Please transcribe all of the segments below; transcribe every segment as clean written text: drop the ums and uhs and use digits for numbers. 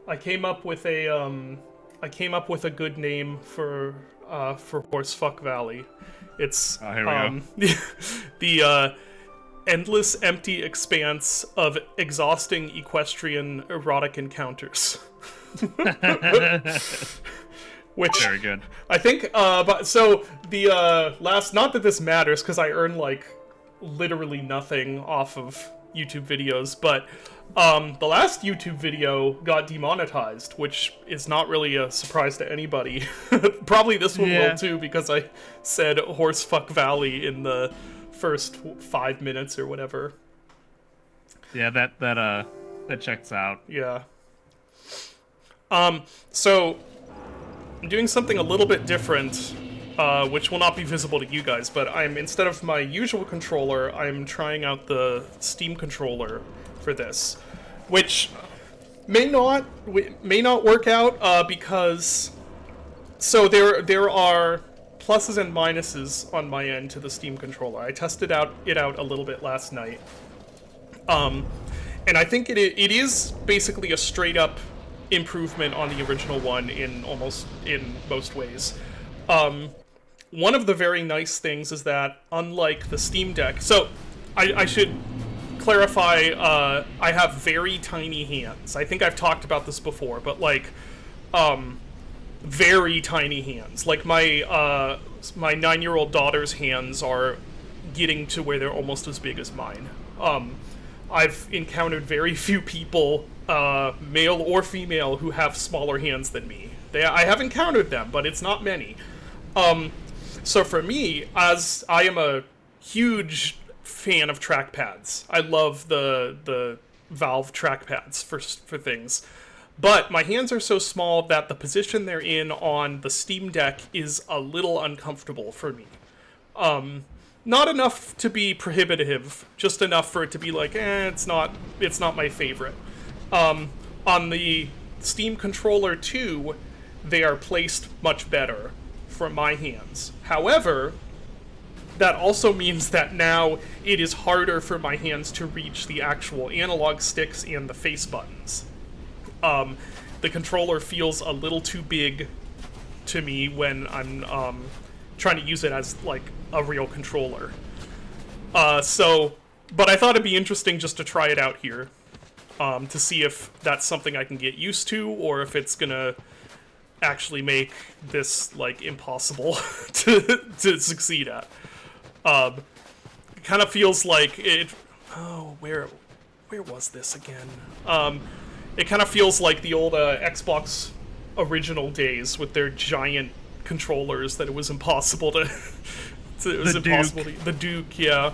I came up with a good name for Horsefuck Valley. It's Oh, here we go. the endless empty expanse of exhausting equestrian erotic encounters. Which Very good. I think but so the last, not that this matters because I earn like literally nothing off of YouTube videos, but the last YouTube video got demonetized, which is not really a surprise to anybody. Probably this one will too, because I said Horsefuck Valley in the first 5 minutes or whatever. Yeah, that checks out. Yeah. So I'm doing something a little bit different, which will not be visible to you guys, but instead of my usual controller, I'm trying out the Steam controller for this, which may not work out, because so there are pluses and minuses on my end to the Steam controller. I tested it out a little bit last night, and I think it is basically a straight up improvement on the original one in most ways. One of the very nice things is that, unlike the Steam Deck, so I should clarify, I have very tiny hands. I think I've talked about this before, but like, very tiny hands. Like my 9-year-old daughter's hands are getting to where they're almost as big as mine. I've encountered very few people, male or female, who have smaller hands than me. I have encountered them, but it's not many. So for me, as I am a huge fan of trackpads, I love the Valve trackpads for things. But my hands are so small that the position they're in on the Steam Deck is a little uncomfortable for me. Not enough to be prohibitive, just enough for it to be like, it's not my favorite. On the Steam controller too, they are placed much better for my hands. However, that also means that now it is harder for my hands to reach the actual analog sticks and the face buttons. The controller feels a little too big to me when I'm trying to use it as like a real controller. But I thought it'd be interesting just to try it out here, to see if that's something I can get used to, or if it's gonna actually make this like impossible to succeed at. It kind of feels like it. Oh, where was this again? It kind of feels like the old Xbox original days with their giant controllers that it was impossible to. The Duke, yeah.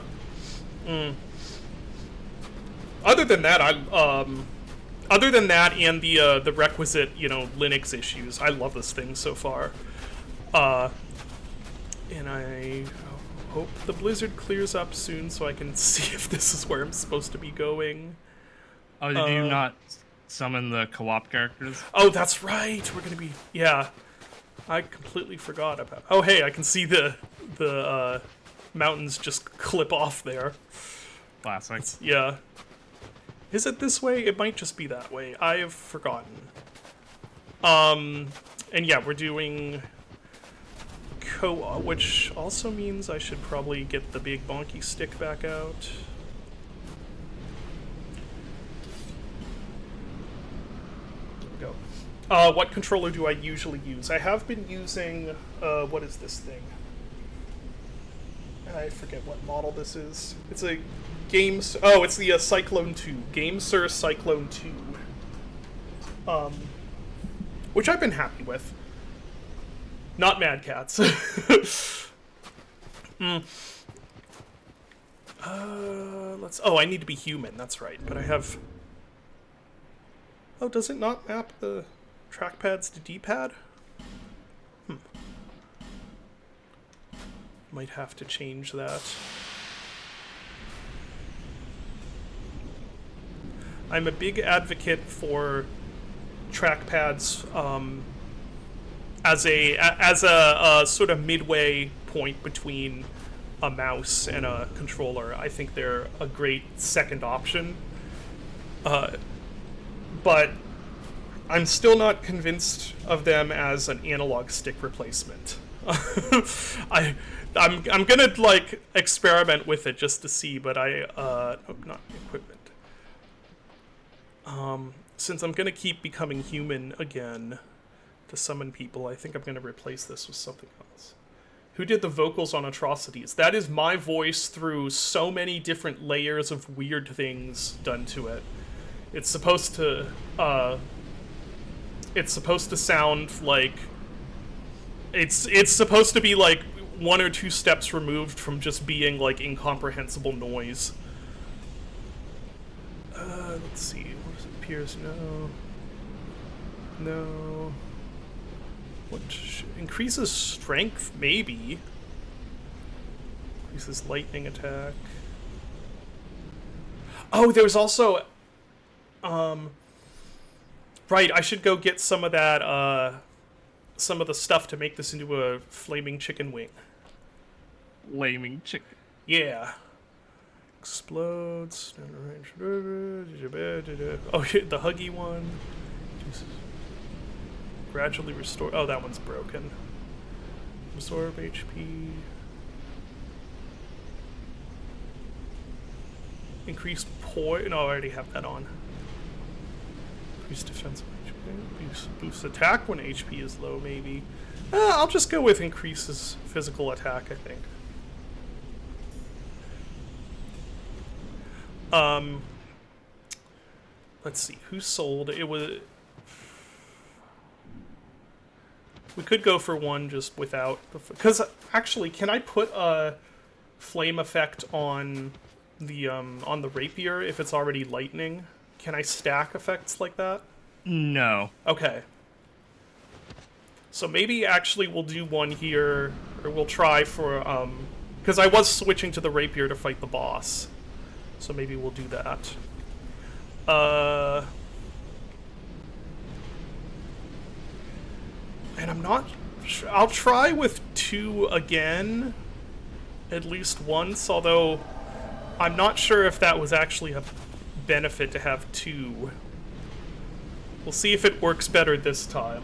Other than that, other than that and the requisite, Linux issues, I love this thing so far. And I hope the blizzard clears up soon so I can see if this is where I'm supposed to be going. Oh, did you not summon the co-op characters? Oh, that's right. We're gonna be, yeah. I completely forgot about. Oh, hey, I can see the mountains just clip off there. Classic. Yeah. Is it this way? It might just be that way. I have forgotten. And yeah, we're doing co-op, which also means I should probably get the big bonky stick back out. There we go. What controller do I usually use? I have been using, what is this thing? I forget what model this is. It's a Games... Oh, it's the Cyclone 2. GameSir Cyclone 2. Which I've been happy with. Not Mad Cats. Let's... Oh, I need to be human. That's right. But I have... Oh, does it not map the trackpads to D-pad? Might have to change that. I'm a big advocate for trackpads as a sort of midway point between a mouse and a controller. I think they're a great second option. But I'm still not convinced of them as an analog stick replacement. I'm gonna like experiment with it just to see, but not equipment. Since I'm gonna keep becoming human again to summon people, I think I'm gonna replace this with something else. Who did the vocals on Atrocities? That is my voice through so many different layers of weird things done to it. It's supposed to sound like it's supposed to be like one or two steps removed from just being like incomprehensible noise. Let's see. What does it appears? No. What increases strength? Maybe. Increases lightning attack. Oh, there's also. Right. I should go get some of that. Some of the stuff to make this into a flaming chicken wing. Flaming chicken. Yeah. Explodes. Oh, the huggy one. Jesus. Gradually restore. Oh, that one's broken. Absorb HP. Increase poise. No, I already have that on. Increase defensive HP. Boost attack when HP is low, maybe. I'll just go with increases physical attack, I think. Let's see. Who sold? It was... We could go for one just without... Because, actually, can I put a flame effect on the rapier if it's already lightning? Can I stack effects like that? No. Okay. So maybe actually we'll do one here, or we'll try for, because I was switching to the rapier to fight the boss. So maybe we'll do that. And I'm not sure. I'll try with 2 again, at least once, although I'm not sure if that was actually a benefit to have 2. We'll see if it works better this time.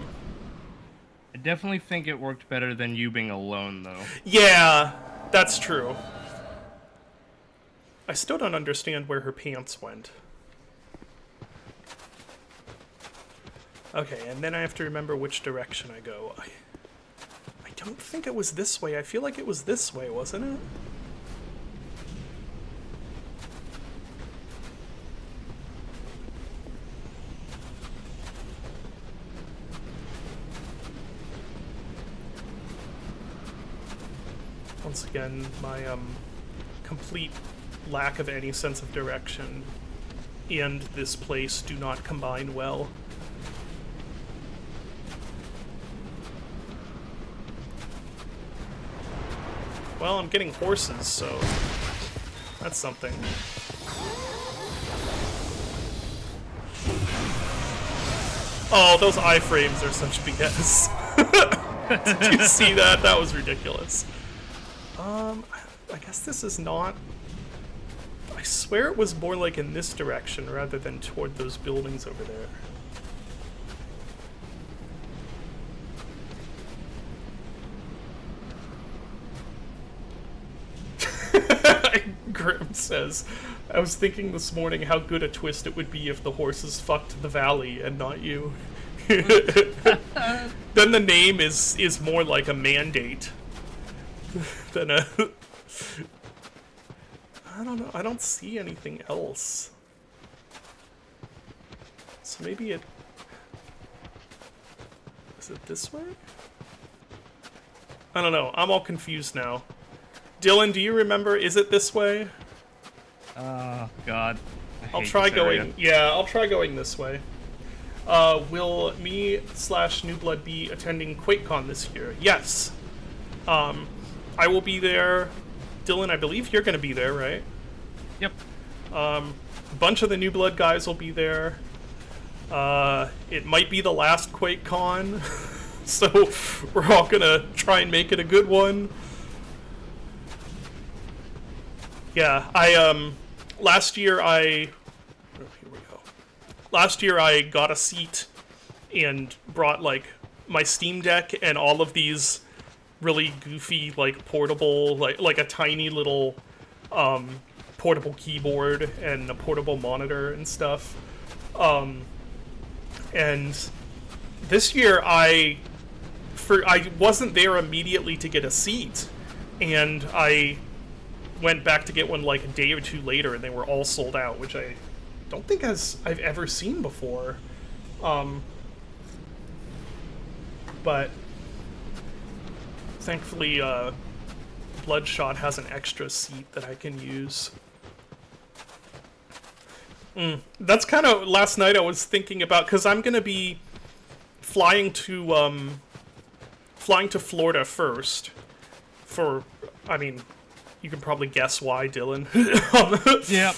I definitely think it worked better than you being alone, though. Yeah, that's true. I still don't understand where her pants went. Okay, and then I have to remember which direction I go. I don't think it was this way. I feel like it was this way, wasn't it? Once again, my complete lack of any sense of direction and this place do not combine well. Well, I'm getting horses, so that's something. Oh, those iframes are such BS. Did you see that? That was ridiculous. I guess this is not... I swear it was more like in this direction rather than toward those buildings over there. Grim says, I was thinking this morning how good a twist it would be if the horses fucked the valley and not you. Then the name is more like a mandate than a... I don't know. I don't see anything else. So maybe it... Is it this way? I don't know. I'm all confused now. Dylan, do you remember? Is it this way? Oh, God. I'll try going... Yeah, I'll try going this way. Will me/Newblood be attending QuakeCon this year? Yes. I will be there. Dylan, I believe you're going to be there, right? Yep. A bunch of the New Blood guys will be there. It might be the last QuakeCon, so we're all going to try and make it a good one. Yeah, last year I got a seat and brought like my Steam Deck and all of these really goofy like portable like a tiny little portable keyboard and a portable monitor and stuff. And this year I wasn't there immediately to get a seat, and I went back to get one like a day or two later, and they were all sold out, which I don't think I've ever seen before. But thankfully, Bloodshot has an extra seat that I can use. That's kind of last night I was thinking about, because I'm gonna be flying to Florida first. For, I mean, you can probably guess why, Dylan. Yeah.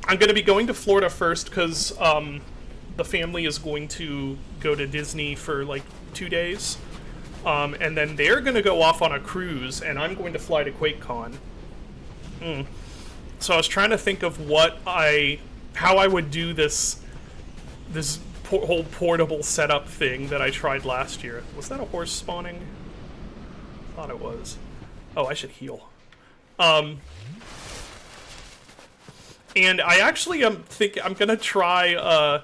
I'm gonna be going to Florida first because the family is going to go to Disney for like 2 days, and then they're gonna go off on a cruise, and I'm going to fly to QuakeCon. So I was trying to think of how I would do this whole portable setup thing that I tried last year. Was that a horse spawning? I thought it was. Oh, I should heal. And I actually I'm gonna try,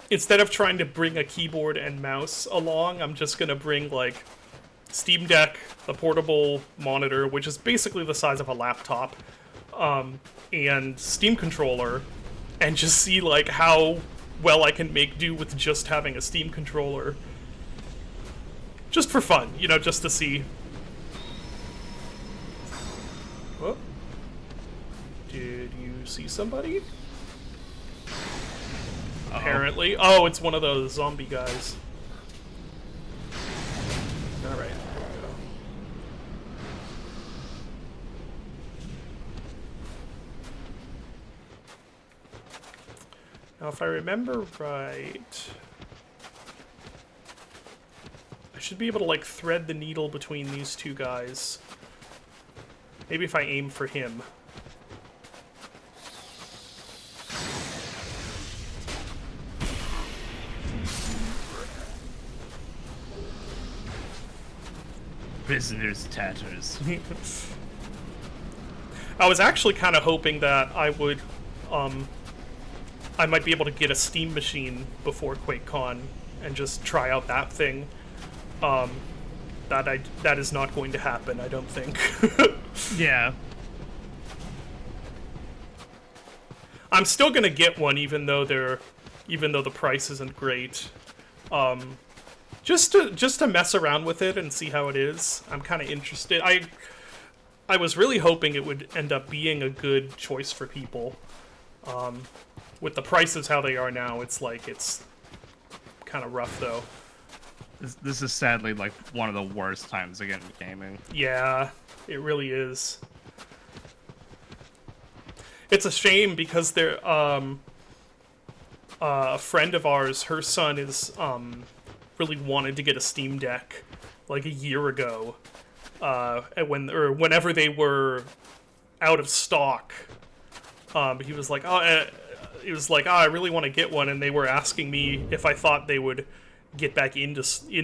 instead of trying to bring a keyboard and mouse along, I'm just gonna bring like Steam Deck, the portable monitor, which is basically the size of a laptop, and Steam controller, and just see like how well I can make do with just having a Steam controller. Just for fun, you know, just to see. Whoa. Did you see somebody? Uh-oh. Apparently. Oh, it's one of those zombie guys. Alright, there we go. Now, if I remember right, I should be able to, like, thread the needle between these two guys. Maybe if I aim for him. Prisoner's tatters. I was actually kind of hoping that I would, I might be able to get a Steam machine before QuakeCon and just try out that thing. That is not going to happen, I don't think. Yeah. I'm still gonna get one, even though the price isn't great. Just to mess around with it and see how it is. I'm kind of interested. I was really hoping it would end up being a good choice for people. With the prices how they are now, it's kind of rough though. This is sadly like one of the worst times to get into gaming. Yeah, it really is. It's a shame because they're a friend of ours, her son is really wanted to get a Steam Deck like a year ago, whenever they were out of stock. He was like, I really want to get one, and they were asking me if I thought they would get back in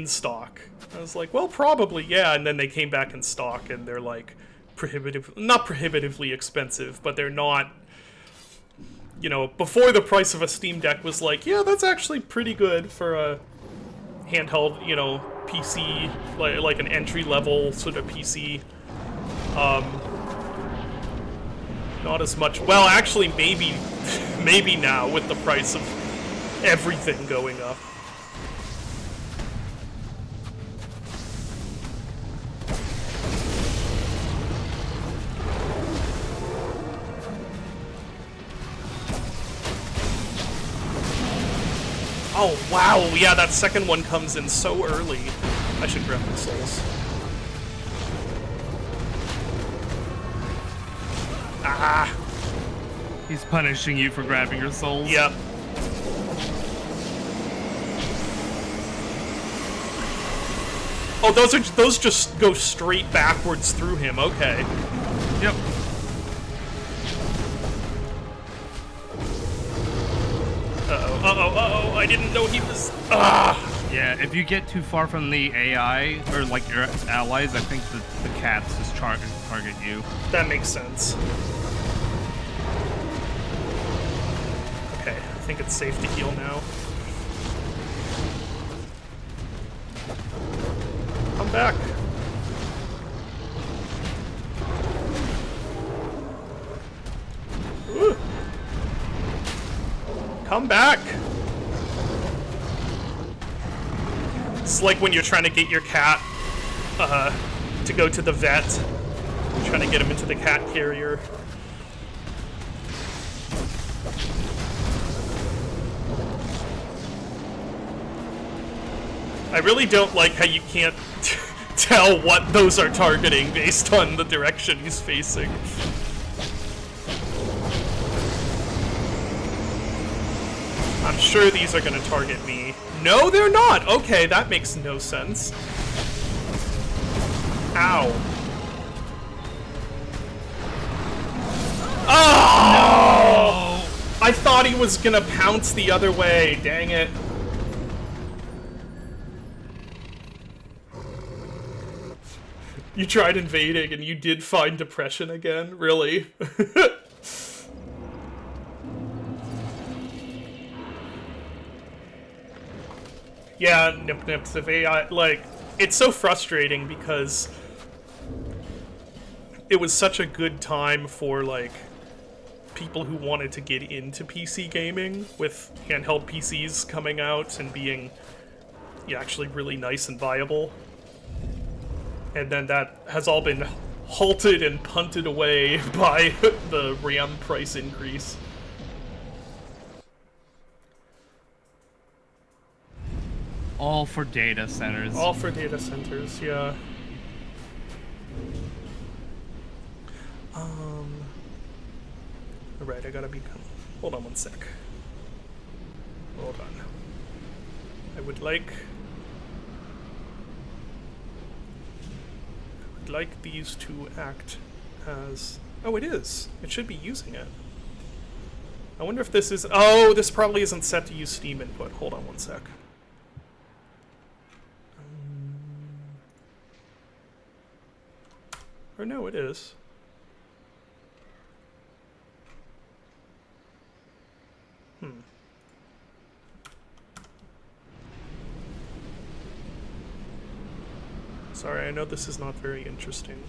stock. I was like, well, probably, yeah. And then they came back in stock, and they're like not prohibitively expensive, but they're not, you know, before the price of a Steam Deck was like, yeah, that's actually pretty good for a handheld, you know, PC, like an entry-level sort of PC. Not as much. Well, actually, maybe now with the price of everything going up. Oh, wow, yeah, that second one comes in so early. I should grab the souls. Ah! He's punishing you for grabbing your souls. Yep. Oh, those just go straight backwards through him, okay. Yep. Uh-oh, uh-oh, uh-oh. no, I didn't know he was... Ah! Yeah, if you get too far from the AI, or like your allies, I think the cats just target you. That makes sense. Okay, I think it's safe to heal now. Come back. Ooh. Come back. It's like when you're trying to get your cat to go to the vet. You're trying to get him into the cat carrier. I really don't like how you can't tell what those are targeting based on the direction he's facing. I'm sure these are gonna target me. No, they're not! Okay, that makes no sense. Ow. Oh! No! I thought he was gonna pounce the other way, dang it. You tried invading and you did find depression again? Really? Yeah, Nip Nips, if AI, like, it's so frustrating because it was such a good time for, like, people who wanted to get into PC gaming with handheld PCs coming out and being actually really nice and viable. And then that has all been halted and punted away by the RAM price increase. All for data centers. All for data centers, yeah. Alright, I gotta become... Hold on one sec. Hold on. I would like these to act as... Oh, it is. It should be using it. I wonder if this is... Oh, this probably isn't set to use Steam input. Hold on one sec. Or no, it is. Sorry, I know this is not very interesting.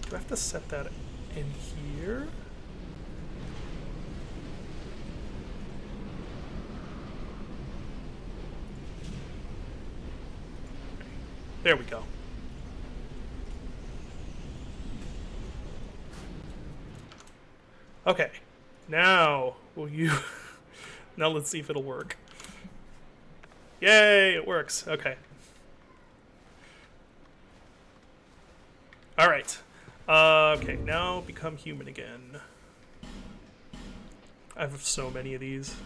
Do I have to set that in here? There we go. Okay. Now, will you... Now let's see if it'll work. Yay, it works. Okay. Alright. Okay, now become human again. I have so many of these.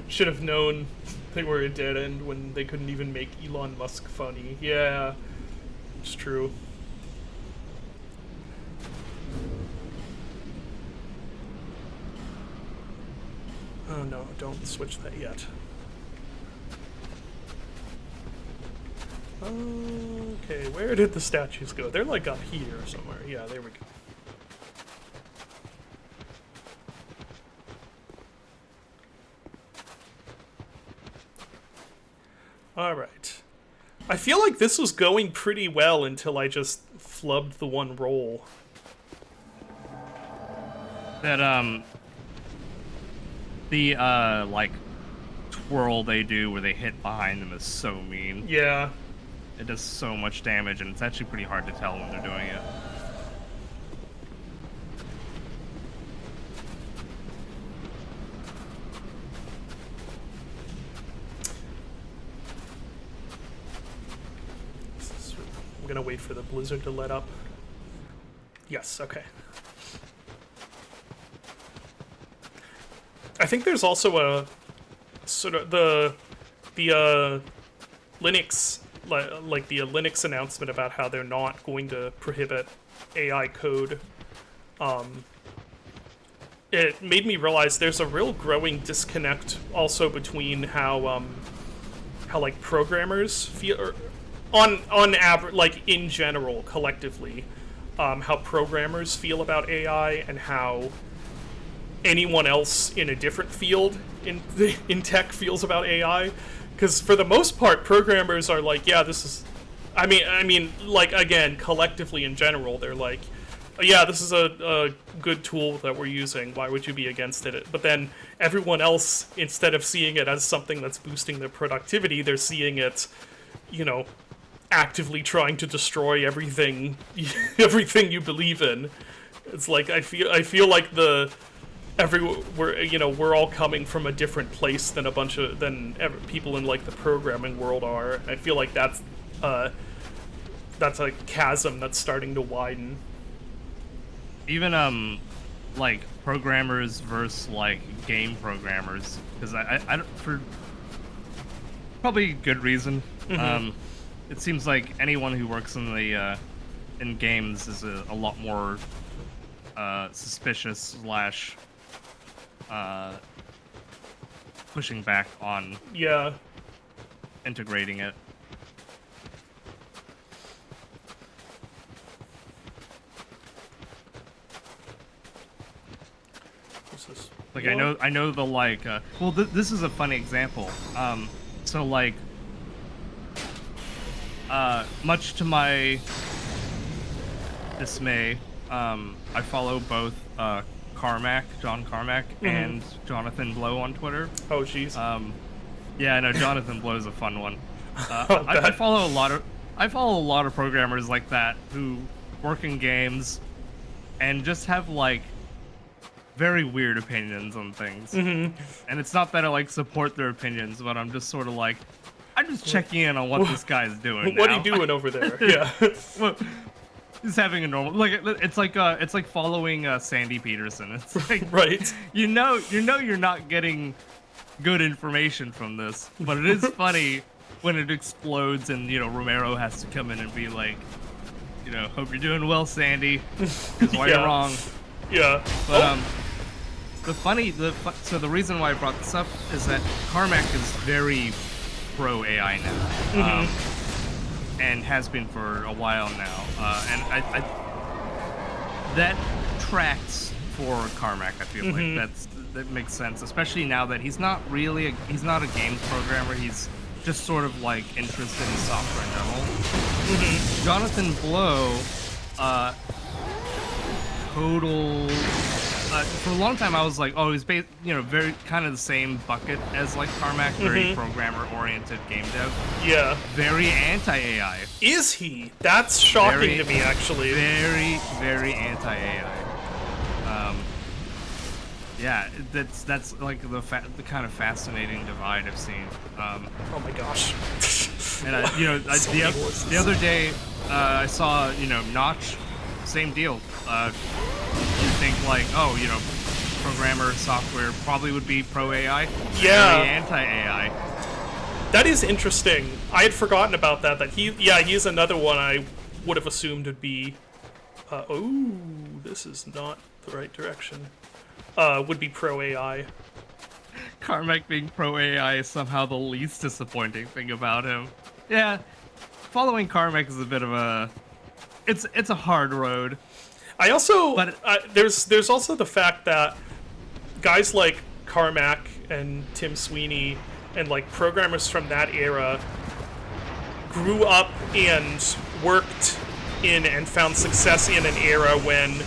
Should have known they were a dead end when they couldn't even make Elon Musk funny. Yeah, it's true. Oh no, don't switch that yet. Okay, where did the statues go? They're like up here somewhere. Yeah, there we go. Alright. I feel like this was going pretty well until I just flubbed the one roll. That, the, like, twirl they do where they hit behind them is so mean. Yeah. It does so much damage, and it's actually pretty hard to tell when they're doing it. I'm gonna wait for the blizzard to let up. Yes, okay. I think there's also a sort of the Linux like the Linux announcement about how they're not going to prohibit AI code, it made me realize there's a real growing disconnect also between how like programmers feel, or on average, like in general, collectively, how programmers feel about AI and how anyone else in a different field in tech feels about AI. Because for the most part, programmers are like, yeah, this is. I mean, like again, collectively in general, they're like, yeah, this is a good tool that we're using. Why would you be against it? But then everyone else, instead of seeing it as something that's boosting their productivity, they're seeing it, you know, actively trying to destroy everything, everything you believe in. It's like I feel like we're all coming from a different place than people in like the programming world are. I feel like that's a chasm that's starting to widen. Even like programmers versus like game programmers, because I don't, for probably good reason. It seems like anyone who works in the in games is a lot more suspicious slash pushing back on integrating it. Like I know the like well this is a funny example. So like much to my dismay, I follow both Carmack, John Carmack, and Jonathan Blow on Twitter. Oh jeez. Yeah, I know Jonathan Blow's a fun one. I follow a lot of programmers like that who work in games and just have like very weird opinions on things. And it's not that I like support their opinions, but I'm just sort of like, I'm just checking in on what this guy's doing. What are you doing over there? Yeah. Well, he's having a normal, like it's like following Sandy Peterson. It's like right. You know you're not getting good information from this, but it is funny when it explodes and Romero has to come in and be like, hope you're doing well, Sandy. Here's why you're wrong. Yeah. But so the reason why I brought this up is that Carmack is very pro AI now, and has been for a while now, and I that tracks for Carmack. I feel like that makes sense, especially now that he's not a games programmer. He's just sort of like interested in software in general. Jonathan Blow, total. For a long time, I was like, oh, he's very kind of the same bucket as like Carmack, very programmer-oriented game dev. Yeah. Very anti-AI. Is he? That's shocking to me, actually. Very, very anti-AI. Yeah, that's like the kind of fascinating divide I've seen. Oh my gosh. And the other day, I saw Notch, same deal. You think like, oh, programmer software probably would be pro AI. Yeah. Very anti-AI. That is interesting. I had forgotten about that. He's another one I would have assumed would be. This is not the right direction. Would be pro AI. Carmack being pro AI is somehow the least disappointing thing about him. Yeah, following Carmack is a bit of a. It's a hard road. I also, there's also the fact that guys like Carmack and Tim Sweeney and like programmers from that era grew up and worked in and found success in an era when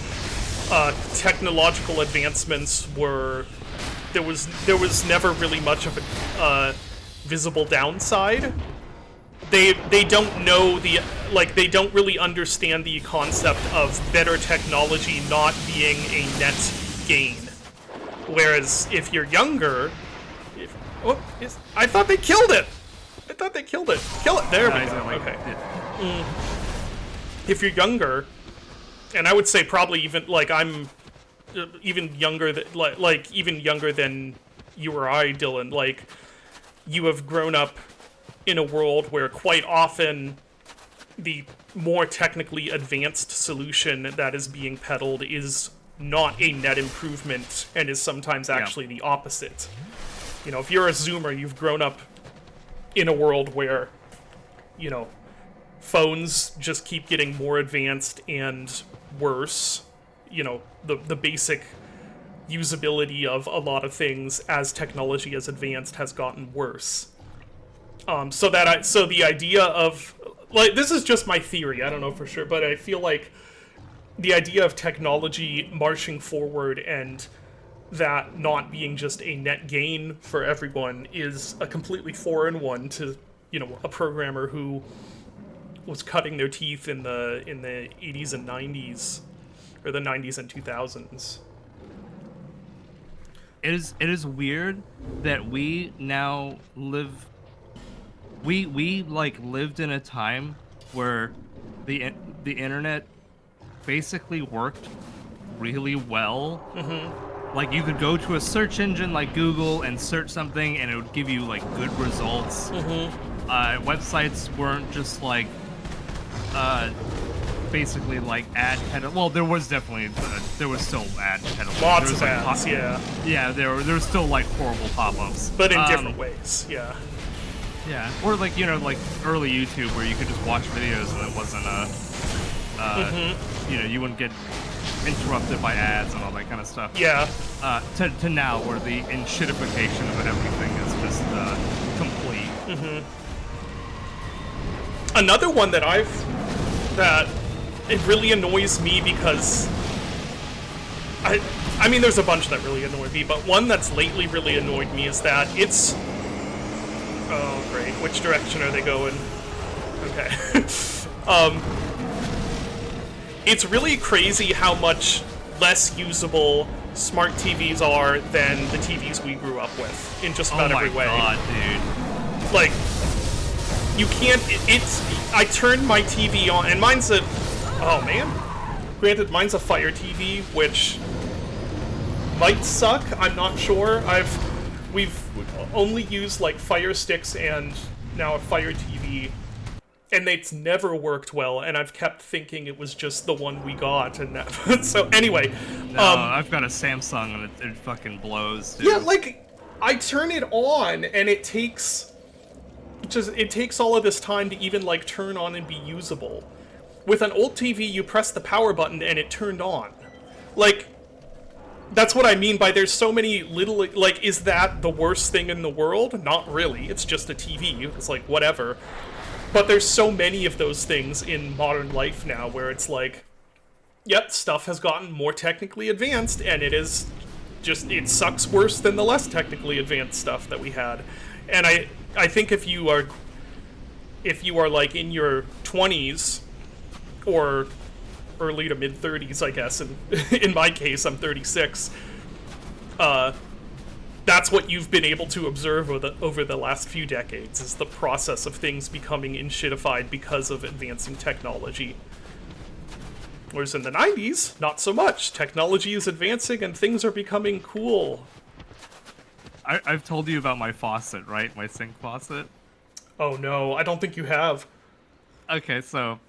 technological advancements were there was never really much of a visible downside. They don't know they don't really understand the concept of better technology not being a net gain. Whereas if you're younger, I thought they killed it. Kill it. There we go. Okay. Yeah. If you're younger, and I would say probably even like I'm even younger than even younger than you or I, Dylan. Like you have grown up in a world where quite often the more technically advanced solution that is being peddled is not a net improvement and is sometimes actually the opposite. You know, if you're a Zoomer, you've grown up in a world where, you know, phones just keep getting more advanced and worse. You know, the basic usability of a lot of things as technology has advanced has gotten worse. So the idea of, like, this is just my theory, I don't know for sure, but I feel like the idea of technology marching forward and that not being just a net gain for everyone is a completely foreign one to, you know, a programmer who was cutting their teeth in the 80s and 90s, or the 90s and 2000s. It is weird that we now live. We like lived in a time where the internet basically worked really well. Mm-hmm. Like, you could go to a search engine like Google and search something, and it would give you like good results. Mm-hmm. Websites weren't just like basically like ad peddle. Well, there was definitely there was still ad peddling. Lots of ads, yeah. Yeah, there was still like horrible pop-ups, but in different ways, yeah. Yeah, or like, you know, like early YouTube where you could just watch videos and it wasn't you know, you wouldn't get interrupted by ads and all that kind of stuff. Yeah. To now where the enshittification of everything is just complete. Mm-hmm. Another one that it really annoys me because I mean, there's a bunch that really annoy me, but one that's lately really annoyed me is that it's... Oh, great. Which direction are they going? Okay. It's really crazy how much less usable smart TVs are than the TVs we grew up with in just about every way. Oh my god, dude. Like, you can't... I turned my TV on, and mine's a... Oh, man. Granted, mine's a Fire TV, which might suck. I'm not sure. We've only used, like, Fire Sticks and now a Fire TV, and it's never worked well, and I've kept thinking it was just the one we got, and that... So, anyway. No, I've got a Samsung, and it fucking blows, dude. Yeah, like, I turn it on, and it takes all of this time to even, like, turn on and be usable. With an old TV, you press the power button, and it turned on. Like... That's what I mean by there's so many little... Like, is that the worst thing in the world? Not really. It's just a TV. It's like, whatever. But there's so many of those things in modern life now where it's like, yep, stuff has gotten more technically advanced, and it is just... It sucks worse than the less technically advanced stuff that we had. And I think if you are, like, in your 20s, or... early to mid-30s, I guess, and in my case, I'm 36. That's what you've been able to observe over the last few decades, is the process of things becoming enshittified because of advancing technology. Whereas in the 90s, not so much. Technology is advancing and things are becoming cool. I've told you about my faucet, right? My sink faucet? Oh no, I don't think you have. Okay, so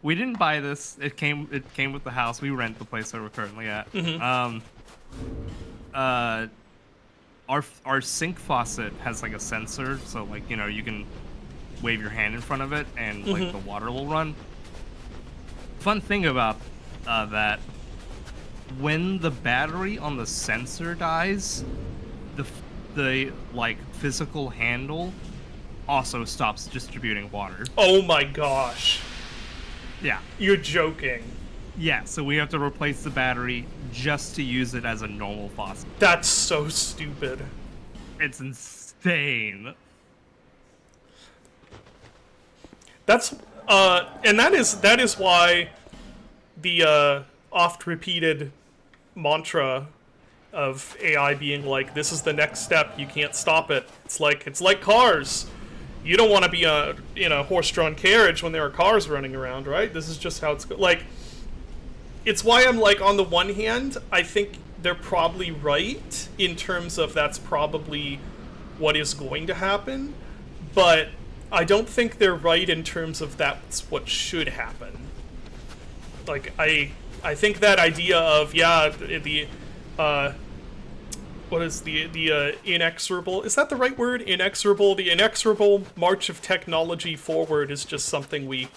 we didn't buy this. It came with the house. We rent the place that we're currently at. Mm-hmm. Our sink faucet has like a sensor, so like, you know, you can wave your hand in front of it and like the water will run. Fun thing about that, when the battery on the sensor dies, the like physical handle also stops distributing water. Oh my gosh. Yeah. You're joking. Yeah, so we have to replace the battery just to use it as a normal faucet. That's so stupid. It's insane. That's and that is why the oft repeated mantra of AI being like, this is the next step, you can't stop it. It's like cars. You don't want to be in a horse-drawn carriage when there are cars running around, right? This is just how it's like. It's why I'm like, on the one hand, I think they're probably right in terms of that's probably what is going to happen, but I don't think they're right in terms of that's what should happen. Like, I think that idea of, what is the inexorable, is that the right word? Inexorable? The inexorable march of technology forward is just something we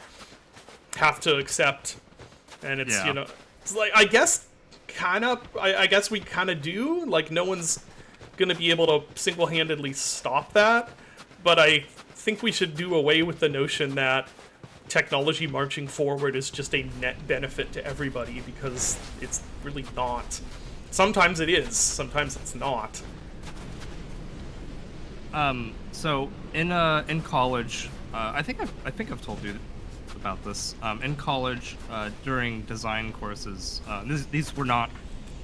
have to accept. And it's, it's like, I guess we kind of do. Like, no one's gonna be able to single-handedly stop that. But I think we should do away with the notion that technology marching forward is just a net benefit to everybody, because it's really not. Sometimes it is, sometimes it's not. So in college, I think I've told you about this. In college, during design courses, these were not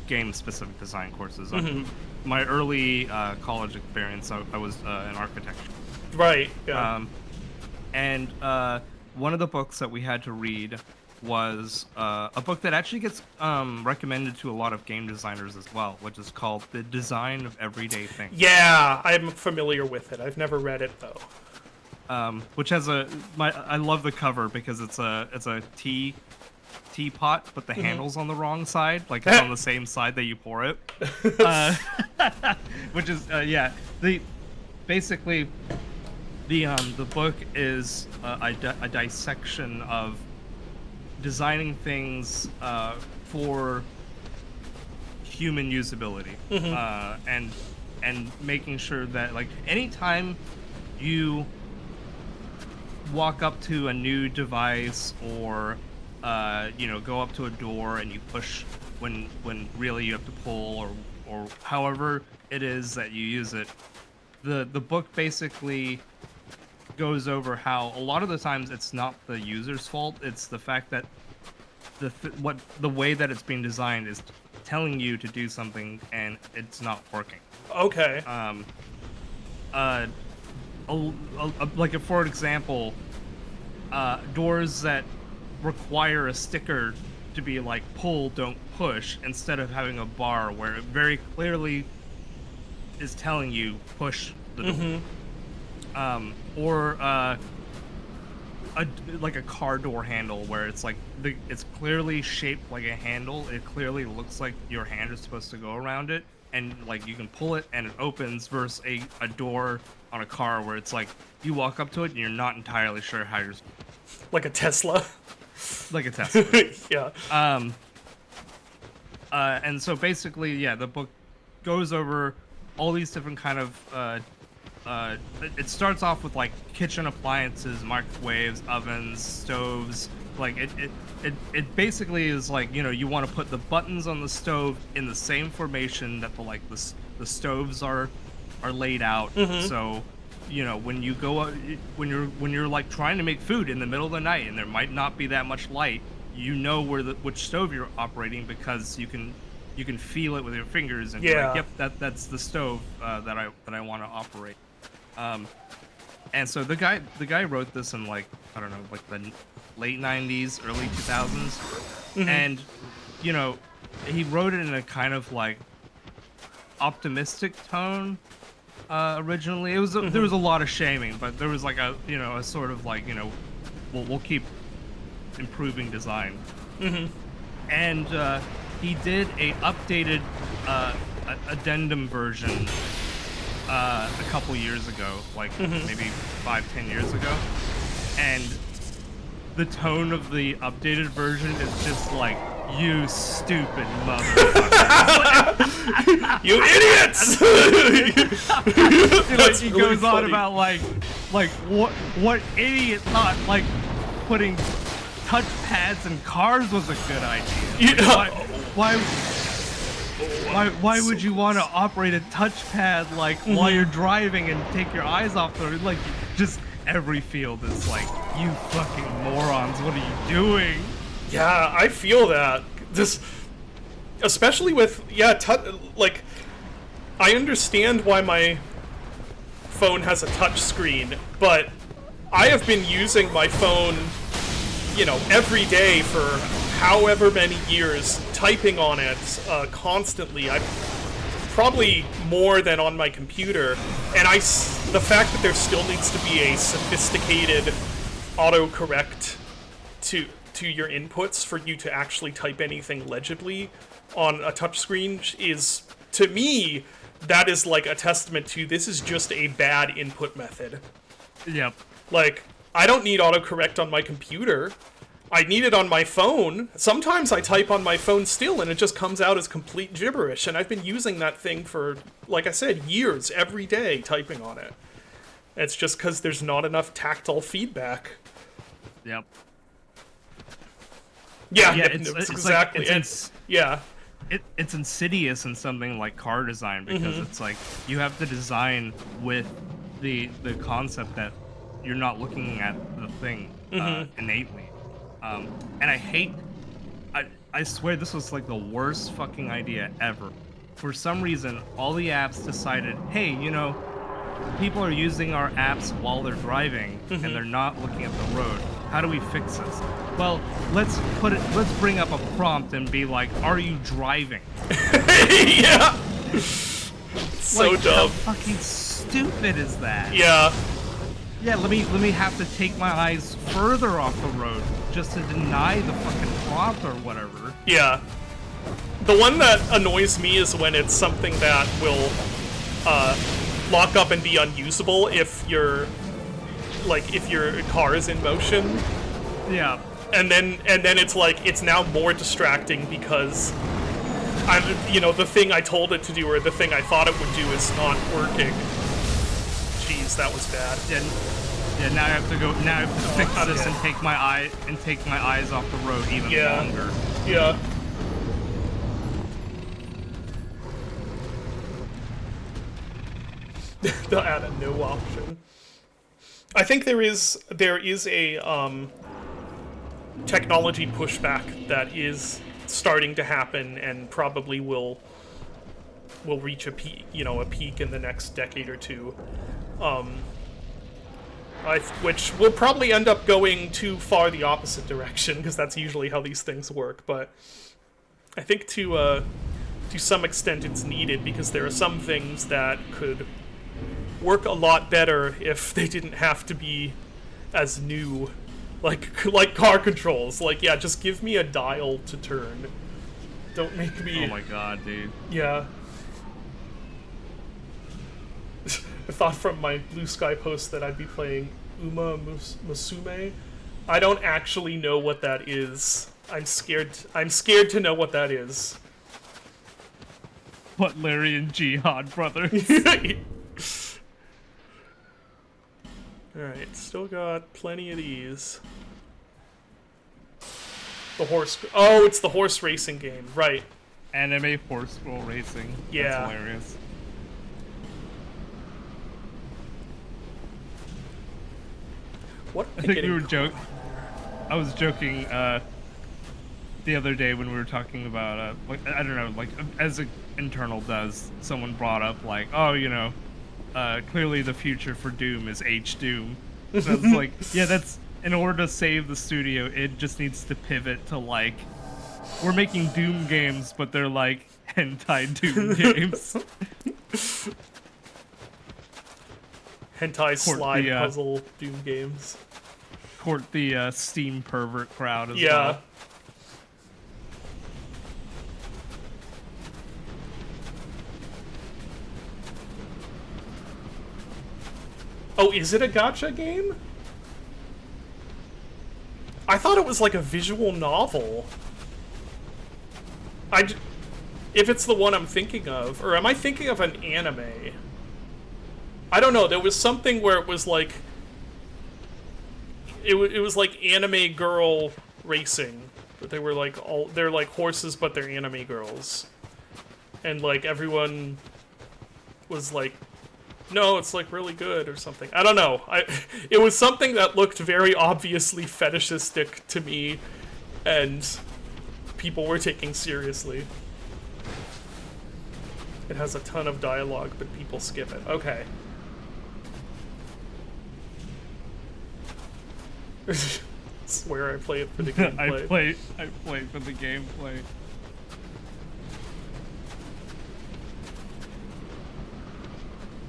game-specific design courses. My early college experience, I was in architecture. Right. Yeah. And one of the books that we had to read was a book that actually gets recommended to a lot of game designers as well, which is called The Design of Everyday Things. Yeah, I'm familiar with it. I've never read it though. Which has I love the cover because it's a teapot, but the handle's on the wrong side, like it's on the same side that you pour it. Which is basically the book is a dissection of designing things for human usability, and making sure that, like, anytime you walk up to a new device or go up to a door and you push when really you have to pull, or however it is that you use it, the book basically goes over how a lot of the times it's not the user's fault. It's the fact that the way that it's being designed is telling you to do something and it's not working. Okay. Like, for example, doors that require a sticker to be like pull, don't push, instead of having a bar where it very clearly is telling you push the door. Or like a car door handle where it's like it's clearly shaped like a handle. It clearly looks like your hand is supposed to go around it, and like you can pull it and it opens, versus a door on a car where it's like you walk up to it and you're not entirely sure how you're. Like a Tesla. Like a Tesla. Yeah. And so basically, the book goes over all these different kind of. It starts off with like kitchen appliances, microwaves, ovens, stoves. Like it basically is like, you want to put the buttons on the stove in the same formation that the stoves are laid out. So, when you go when you're like trying to make food in the middle of the night and there might not be that much light, which stove you're operating, because you can feel it with your fingers and you're like, yep, that's the stove that I want to operate. And so the guy wrote this in like, I don't know, like the late 90s, early 2000s. And, he wrote it in a kind of like optimistic tone. Originally, it was there was a lot of shaming, but there was like a sort of like, we'll keep improving design. And he did a updated addendum version a couple years ago, like maybe 5-10 years ago, and the tone of the updated version is just like, you stupid motherfucker. You idiots! Like, he goes on about like what idiot thought like putting touch pads in cars was a good idea. Why would you want to operate a touchpad like while you're driving and take your eyes off the, like, just every field is like, you fucking morons, what are you doing? Yeah, I feel that. This, especially with like, I understand why my phone has a touch screen, but I have been using my phone, every day for however many years, typing on it constantly. I probably more than on my computer. And the fact that there still needs to be a sophisticated autocorrect to your inputs for you to actually type anything legibly on a touchscreen is, to me, that is like a testament to this is just a bad input method. Yep. Like, I don't need autocorrect on my computer. I need it on my phone. Sometimes I type on my phone still and it just comes out as complete gibberish, and I've been using that thing for, like I said, years, every day, typing on it. It's just because there's not enough tactile feedback. Yep. Yeah, it's exactly. Like, yeah. It's insidious in something like car design, because it's like you have to design with the concept that you're not looking at the thing innately. And I swear this was like the worst fucking idea ever. For some reason, all the apps decided, hey, you know, people are using our apps while they're driving and they're not looking at the road. How do we fix this? Well, let's bring up a prompt and be like, are you driving? Yeah. So like, dumb. How fucking stupid is that? Yeah. Yeah, let me have to take my eyes further off the road just to deny the fucking prompt or whatever. Yeah. The one that annoys me is when it's something that will lock up and be unusable if your car is in motion. Yeah. And then it's like it's now more distracting because the thing I told it to do or the thing I thought it would do is not working. Jeez, that was bad. Yeah, now I have to fix this and take my eyes off the road even longer. Yeah. They'll add a no option. I think there is a technology pushback that is starting to happen and probably will reach a peak in the next decade or two. Which will probably end up going too far the opposite direction, because that's usually how these things work. But I think to some extent it's needed, because there are some things that could work a lot better if they didn't have to be as new, like car controls. Like, yeah, just give me a dial to turn. Don't make me. Oh my god, dude. Yeah. I thought from my Blue Sky post that I'd be playing Uma Musume. I don't actually know what that is. I'm scared to know what that is. What, Larry and Jihad brothers? Alright, still got plenty of these. The horse... Oh, it's the horse racing game, right. Anime horse roll racing. Yeah. That's hilarious. What I think we were joking. I was joking the other day when we were talking about like, I don't know, like, as an internal does, someone brought up like, oh, you know, clearly the future for Doom is H-Doom. So it's like, yeah, that's, in order to save the studio, it just needs to pivot to like, we're making Doom games, but they're like hentai Doom games. Hentai slide puzzle Doom games. Court the Steam pervert crowd as yeah. well. Oh, is it a gacha game? I thought it was like a visual novel. If it's the one I'm thinking of, or am I thinking of an anime? I don't know. There was something where it was like it was like anime girl racing, but they were like they're like horses, but they're anime girls, and like everyone was like, no, it's like really good or something. I don't know. It was something that looked very obviously fetishistic to me, and people were taking seriously. It has a ton of dialogue, but people skip it. Okay. Swear I play it for the gameplay. I play for the gameplay.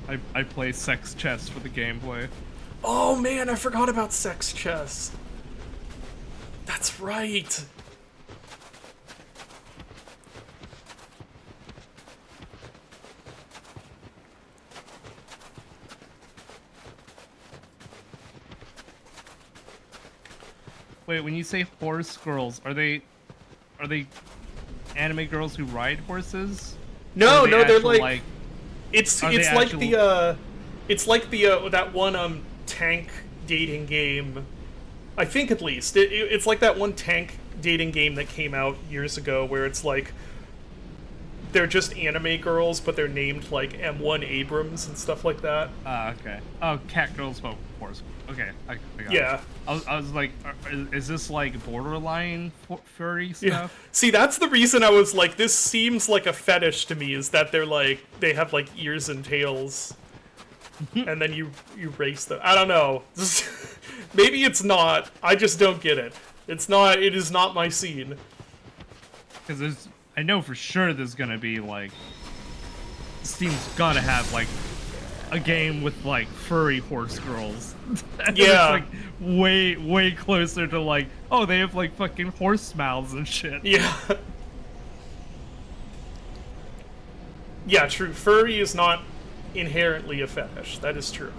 I play sex chess for the gameplay. Oh man, I forgot about sex chess. That's right. Wait, when you say horse girls, are they anime girls who ride horses? No, Or are they no, they're actual, like it's are they like actual- the that one tank dating game. I think at least it's like that one tank dating game that came out years ago where it's like they're just anime girls, but they're named like M1 Abrams and stuff like that. Okay. Oh, cat girls, but horse. Okay, I got Yeah. it. I was like, is this like borderline furry Yeah. stuff? See, that's the reason I was like, this seems like a fetish to me, is that they're like, they have like ears and tails. And then you race them. I don't know. Maybe it's not. I just don't get it. It's not, it is not my scene. Because I know for sure there's gonna be like, Steam's gotta have like a game with like furry horse girls. Yeah. It's like way closer to like, oh, they have like fucking horse mouths and shit. Yeah. Yeah, true. Furry is not inherently a fetish. That is true.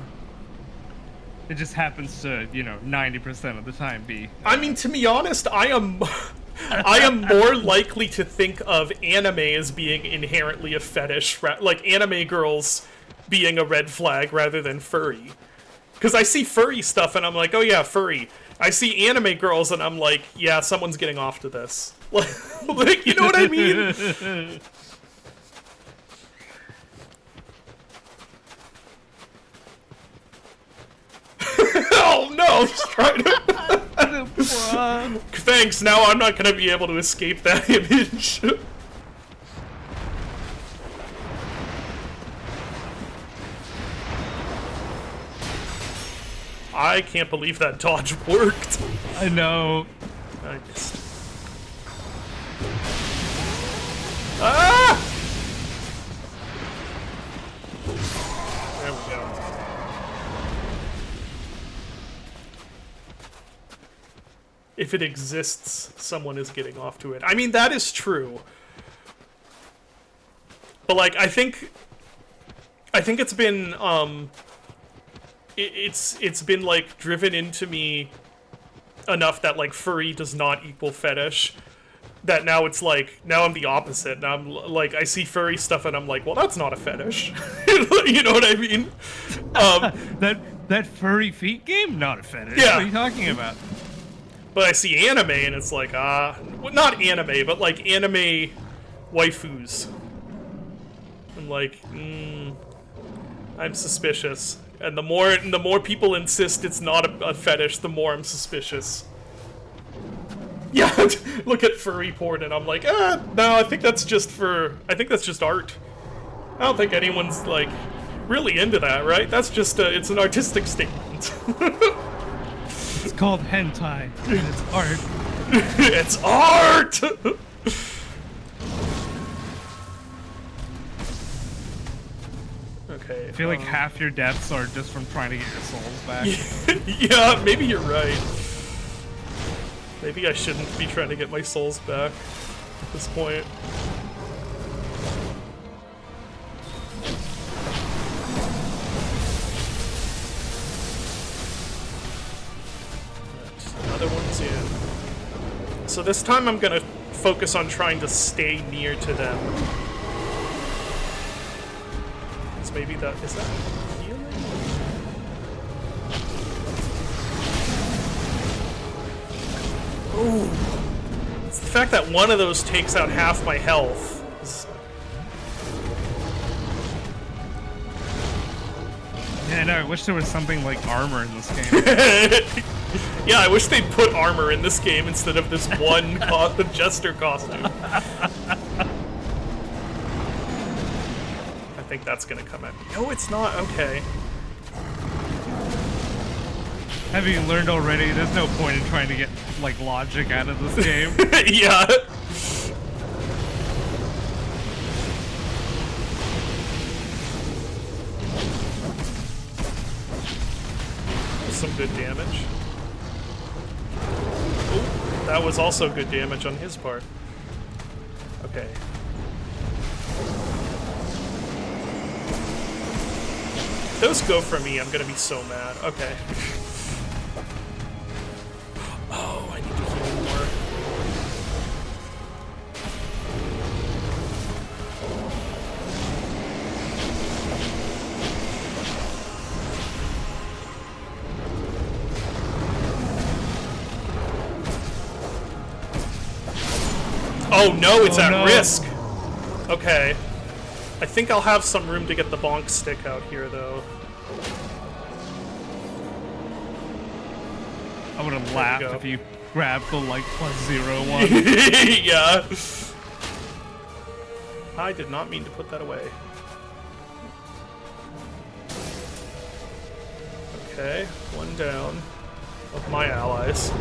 It just happens to, 90% of the time be. I mean, to be honest, I am more likely to think of anime as being inherently a fetish, like anime girls being a red flag rather than furry. Because I see furry stuff and I'm like, oh yeah, furry. I see anime girls and I'm like, yeah, someone's getting off to this. Like, you know what I mean? Oh no! Just trying to. Thanks. Now I'm not gonna be able to escape that image. I can't believe that dodge worked. I know. I missed. Ah! There we go. If it exists, someone is getting off to it. I mean, that is true. But like, I think it's been it's been like driven into me enough that like furry does not equal fetish. That now it's like, now I'm the opposite. Now I'm like, I see furry stuff and I'm like, well, that's not a fetish. You know what I mean? That furry feet game, not a fetish. Yeah. What are you talking about? But I see anime and it's like, well, not anime, but like anime waifus. I'm like, I'm suspicious. And the more people insist it's not a fetish, the more I'm suspicious. Yeah, look at furry porn and I'm like, no, I think that's just art. I don't think anyone's like really into that, right? That's just it's an artistic statement. It's called hentai. And it's art. It's art. Okay. I feel like half your deaths are just from trying to get your souls back. Yeah, maybe you're right. Maybe I shouldn't be trying to get my souls back at this point. Another one's in. So this time I'm gonna focus on trying to stay near to them. Maybe that is that healing? Ooh. It's the fact that one of those takes out half my health. Yeah, no, I wish there was something like armor in this game. Yeah, I wish they'd put armor in this game instead of this one the jester costume. I think that's gonna come at me. No, it's not. Okay. Have you learned already? There's no point in trying to get like logic out of this game. Yeah. also good damage on his part. Okay. If those go for me, I'm gonna be so mad. Okay. Oh, I need to heal more. Oh no, it's at risk. Okay. I think I'll have some room to get the bonk stick out here, though. I would have laughed if you grabbed the like +0 one. Yeah. I did not mean to put that away. Okay, one down of my allies.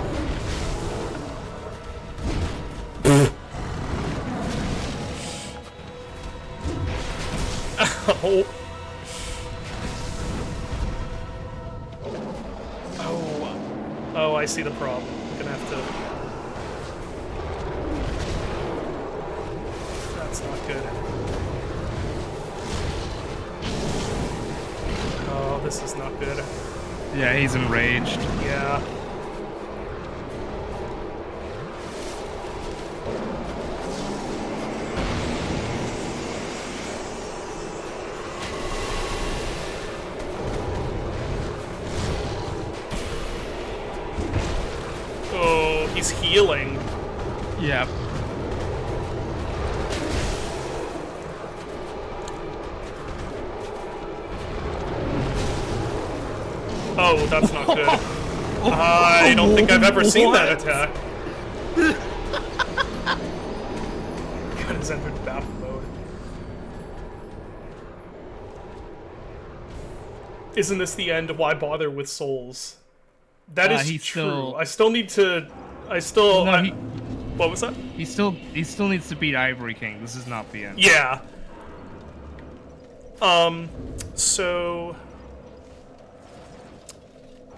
Oh. Oh, I see the problem. I'm gonna have to... That's not good. Oh, this is not good. Yeah, he's enraged. Yeah. He's healing. Yep. Oh, that's not good. I don't think I've ever seen that attack. God, has entered battle mode. Isn't this the end? Why bother with souls? That is true. I still need to... No, what was that? He still needs to beat Ivory King. This is not the end. Yeah. So...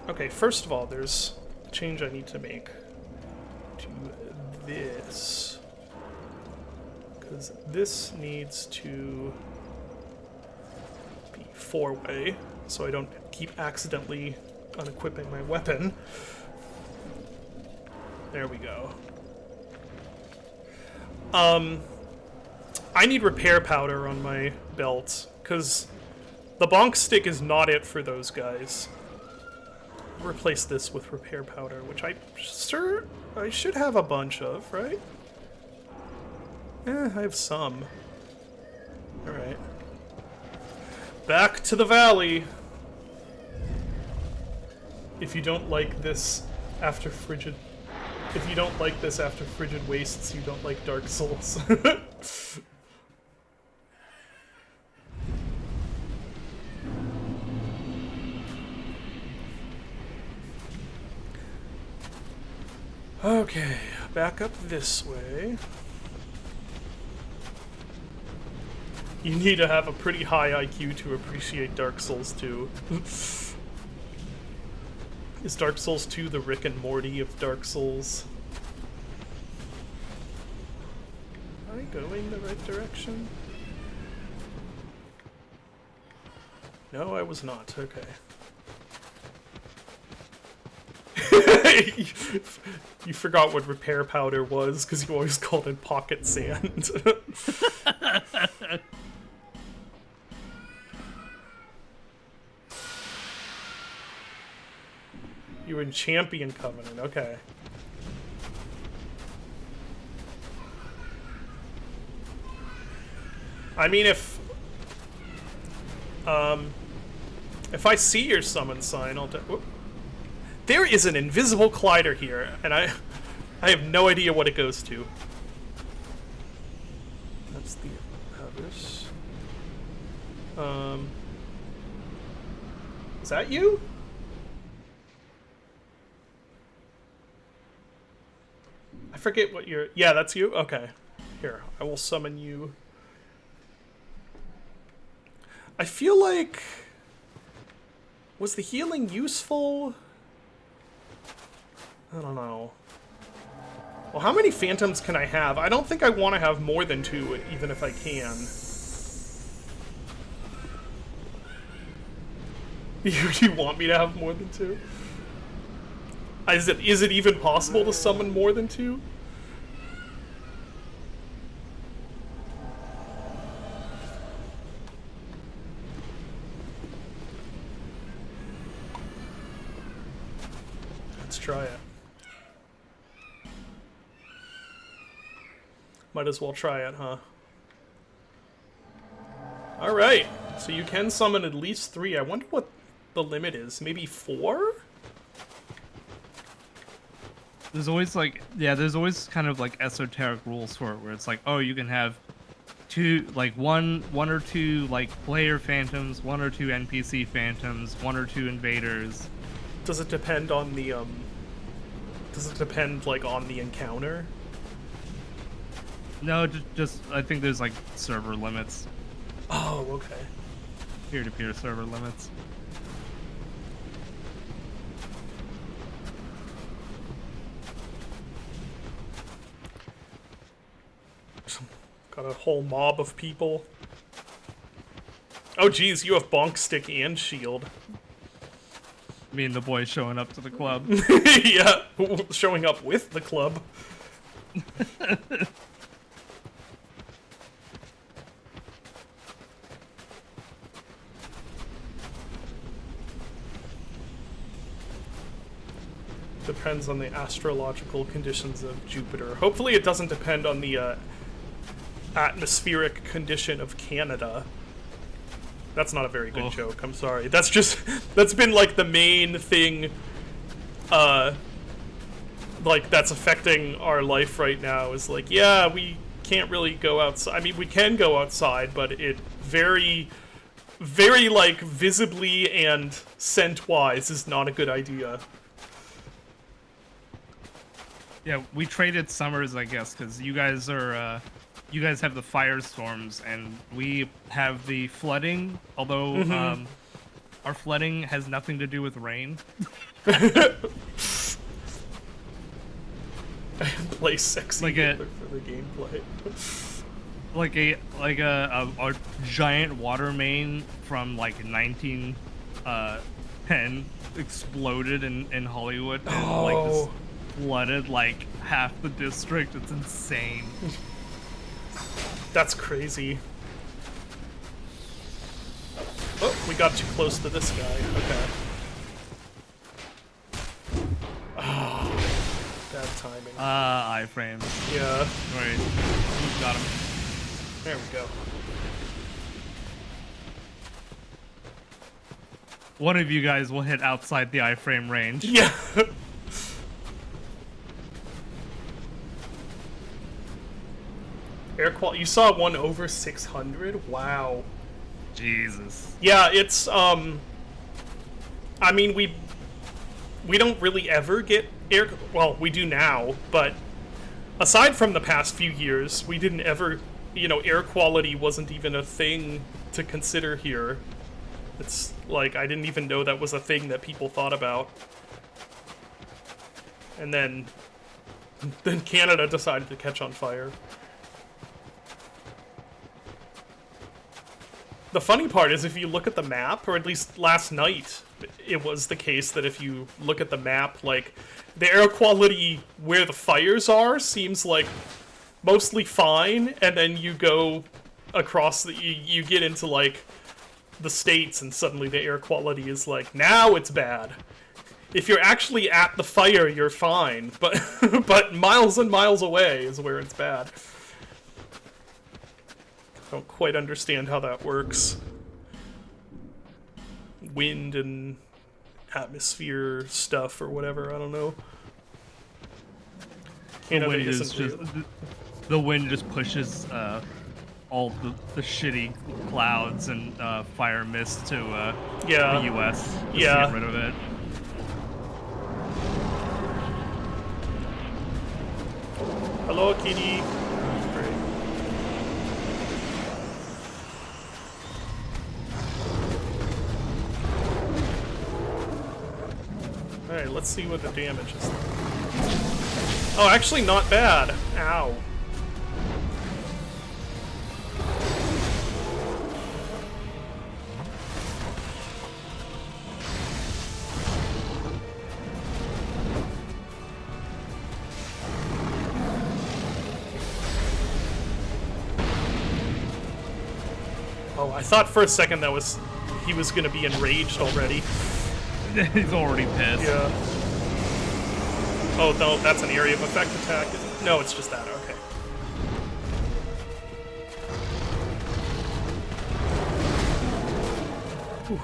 Okay, first of all, there's a change I need to make to this. Because this needs to be 4-way, so I don't keep accidentally unequipping my weapon. There we go. I need repair powder on my belt, because the bonk stick is not it for those guys. Replace this with repair powder, which I should have a bunch of, right? I have some. Alright. Back to the valley! If you don't like this after Frigid Wastes, you don't like Dark Souls. Okay, back up this way. You need to have a pretty high IQ to appreciate Dark Souls 2. Is Dark Souls 2 the Rick and Morty of Dark Souls? Am I going the right direction? No, I was not. Okay. You forgot what repair powder was because you always called it pocket sand. You were in Champion Covenant, okay. I mean, if I see your summon sign, I'll whoop. There is an invisible collider here, and I have no idea what it goes to. That's the others. Is that you? I forget what you're... Yeah, that's you? Okay. Here, I will summon you. I feel like... Was the healing useful? I don't know. Well, how many phantoms can I have? I don't think I want to have more than 2, even if I can. You want me to have more than 2? Is it even possible to summon more than 2? Let's try it. Might as well try it, huh? Alright, so you can summon at least 3. I wonder what the limit is. Maybe 4? There's always like, yeah, there's always kind of like esoteric rules for it where it's like, oh, you can have 2, like one or 2 like player phantoms, 1 or 2 NPC phantoms, 1 or 2 invaders. Does it depend on the, does it depend, like, on the encounter? No, just I think there's like server limits. Oh, okay. Peer-to-peer server limits. Got a whole mob of people. Oh, geez, you have bonk stick and shield. Me and the boys showing up to the club. Yeah, showing up with the club. Depends on the astrological conditions of Jupiter. Hopefully it doesn't depend on the atmospheric condition of Canada. That's not a very good joke, I'm sorry. That's just, that's been like the main thing, like that's affecting our life right now is like, yeah, we can't really go outside. I mean, we can go outside, but it very, very like visibly and scent-wise is not a good idea. Yeah, we traded summers, I guess, because you guys are, you guys have the firestorms, and we have the flooding, although, our flooding has nothing to do with rain. Play sexy Like for the gameplay. Like a giant water main from, like, 1910 exploded in Hollywood, and, like, just flooded like half the district. It's insane. That's crazy. Oh, we got too close to this guy. Okay. Oh, bad timing. Iframes. Yeah. Right. Got him. There we go. One of you guys will hit outside the iframe range. Yeah. Air quality. You saw one over 600? Wow. Jesus. Yeah, it's I mean, we don't really ever get air. Well, we do now, but aside from the past few years, we didn't ever. You know, air quality wasn't even a thing to consider here. It's like I didn't even know that was a thing that people thought about. And then Canada decided to catch on fire. The funny part is if you look at the map, or at least last night, it was the case that if you look at the map, like, the air quality where the fires are seems like mostly fine, and then you go across you get into, like, the States, and suddenly the air quality is like, now it's bad. If you're actually at the fire, you're fine, but but miles and miles away is where it's bad. Don't quite understand how that works. Wind and atmosphere stuff or whatever, I don't know. The wind is just, the wind just pushes all the shitty clouds and fire mist to yeah. the US. Just yeah. to get rid of it. Hello, kitty. Alright, let's see what the damage is. Oh, actually not bad. Ow. Oh, I thought for a second that was he was gonna be enraged already. He's already pissed. Yeah. Oh no, that's an area of effect attack. No, it's just that. Okay. Whew.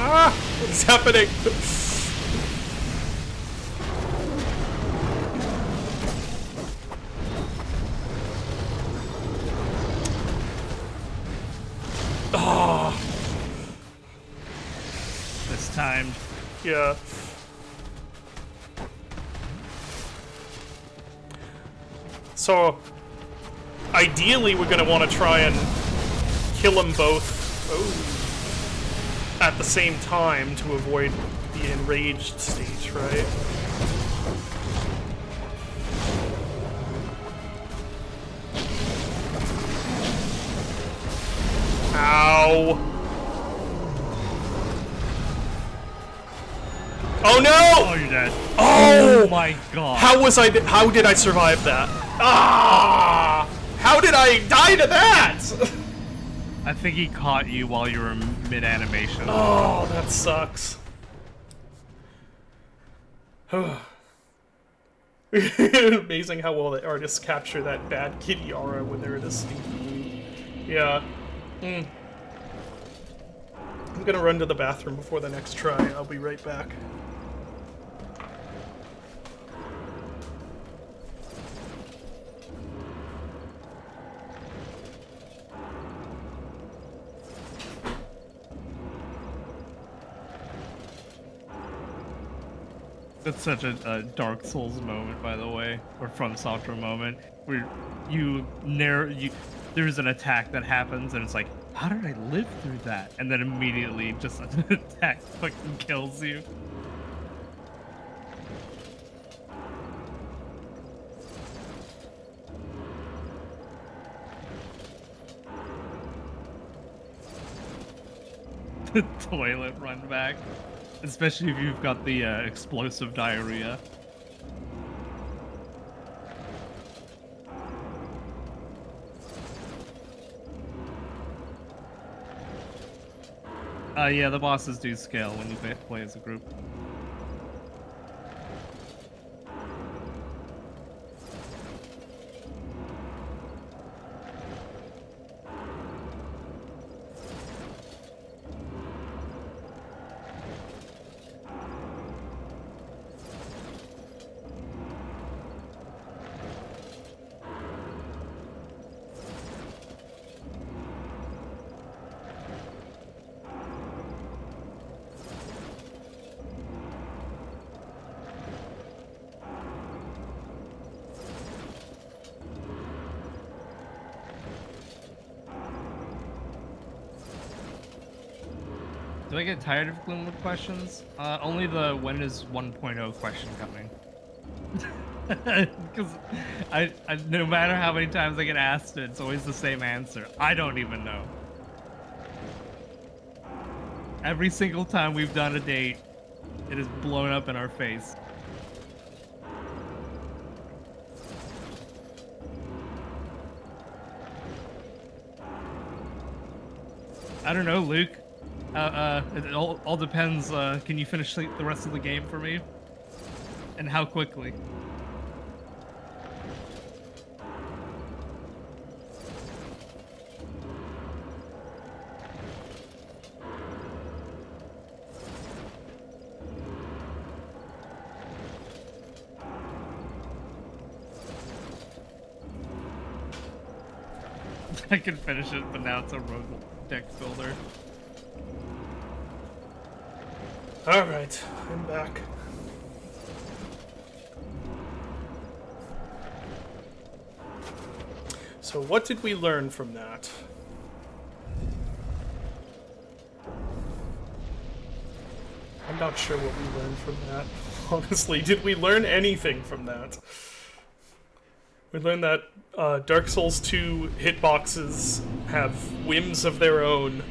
Ah! What's happening? Oh, This time. yeah. So, ideally, we're gonna want to try and kill them both. Oh. At the same time to avoid the enraged stage, right? Ow! Oh no! Oh, you're dead. Oh! My god. How did I survive that? Ah! How did I die to that? I think he caught you while you were mid-animation. Oh, that sucks. Amazing how well the artists capture that bad kitty aura when they're in a stinky mood. Yeah. I'm gonna run to the bathroom before the next try. I'll be right back. That's such a Dark Souls moment, by the way, or From Software moment, where there's an attack that happens, and it's like, how did I live through that? And then immediately, just an attack fucking kills you. The toilet run back. Especially if you've got the explosive diarrhea. Yeah, the bosses do scale when you play as a group. Do I get tired of Gloomwood questions? Only the when is 1.0 question coming. Because no matter how many times I get asked it, it's always the same answer. I don't even know. Every single time we've done a date, it is blown up in our face. I don't know, Luke. It all depends. Can you finish the rest of the game for me? And how quickly? I can finish it, but now it's a rogue deck builder. Alright, I'm back. So what did we learn from that? I'm not sure what we learned from that. Honestly, did we learn anything from that? We learned that Dark Souls 2 hitboxes have whims of their own.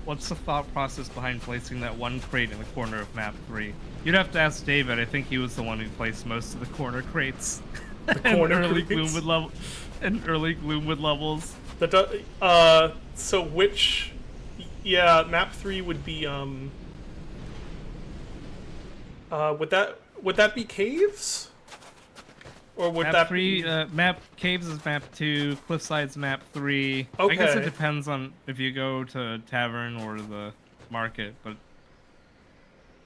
What's the thought process behind placing that one crate in the corner of map 3? You'd have to ask David. I think he was the one who placed most of the corner crates. The corner crates? Early Gloomwood levels. So which... Yeah, map 3 would be, would that be caves? Or would map that 3, be... map caves is map 2, cliffside's map 3. Okay. I guess it depends on if you go to tavern or the market, but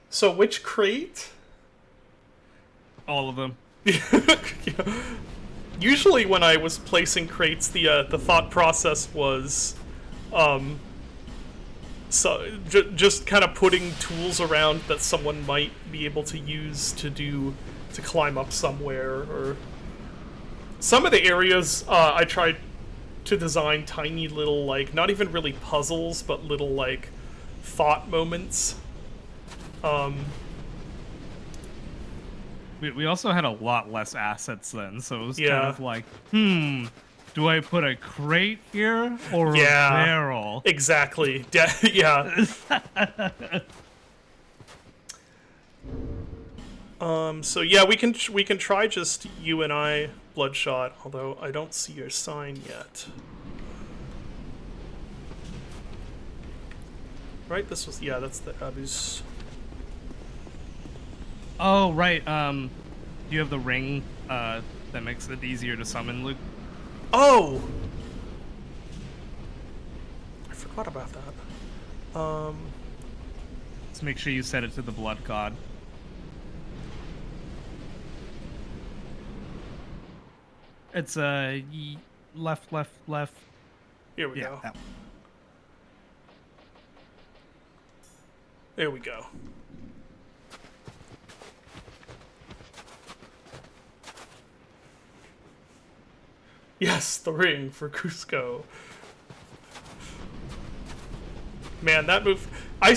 So which crate? all of them. Yeah. Usually when I was placing crates, the thought process was, just kind of putting tools around that someone might be able to use to climb up somewhere, or some of the areas I tried to design tiny little, like, not even really puzzles, but little, like, thought moments. We also had a lot less assets then, so it was Yeah. kind of like, do I put a crate here or Yeah. a barrel? Exactly. Yeah. So yeah, we can try just you and I, Bloodshot. Although I don't see your sign yet. Right. That's the Abu's. Oh, right. Do you have the ring that makes it easier to summon, Luke? Oh. I forgot about that. Let's make sure you set it to the blood god. It's left. Here we Yeah, go. that one. There we go. Yes, the ring for Cusco. Man, that move... I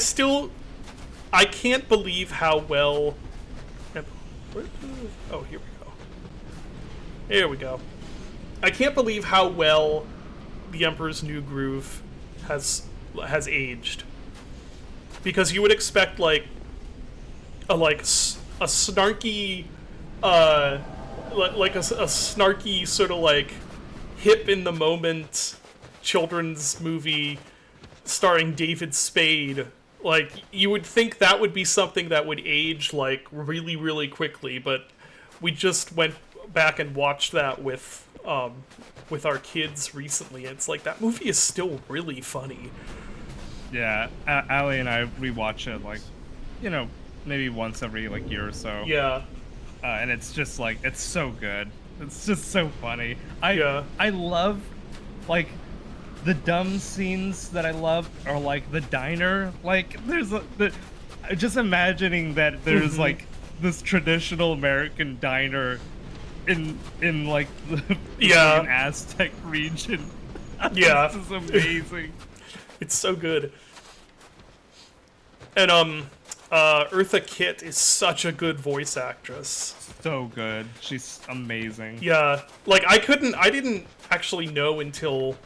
can't believe how well... Oh, here we go. Here we go. I can't believe how well the Emperor's New Groove has aged. Because you would expect, like a snarky... like a snarky sort of, like, hip in the moment children's movie starring David Spade. Like, you would think that would be something that would age, like, really, really quickly, but we just went back and watched that with our kids recently. It's like, that movie is still really funny. Yeah, Allie and I rewatch it, like, maybe once every, like, year or so. Yeah. And it's just, like, it's so good. It's just so funny. Yeah. I love, like, the dumb scenes that I love are, like, the diner. Like, just imagining that there's, like, this traditional American diner in like, the Yeah. fucking Aztec region. Yeah. This is amazing. It's so good. And, Eartha Kitt is such a good voice actress. So good. She's amazing. Yeah, like, I didn't actually know until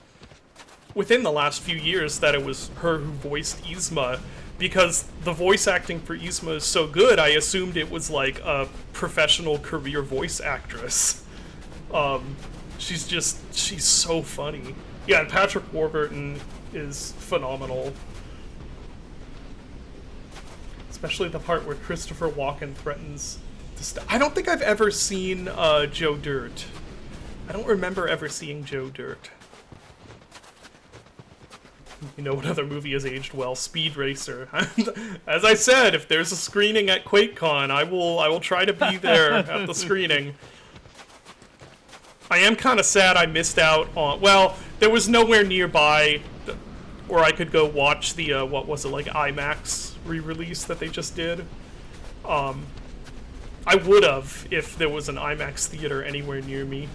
within the last few years that it was her who voiced Yzma, because the voice acting for Yzma is so good, I assumed it was, like, a professional career voice actress. She's so funny. Yeah, and Patrick Warburton is phenomenal. Especially the part where Christopher Walken threatens to I don't think I've ever seen Joe Dirt. I don't remember ever seeing Joe Dirt. You know what other movie has aged well? Speed Racer. As I said, if there's a screening at QuakeCon, I will try to be there at the screening. I am kind of sad I missed out on... Well, there was nowhere nearby or I could go watch the what was it, like IMAX re-release that they just did. I would have if there was an IMAX theater anywhere near me.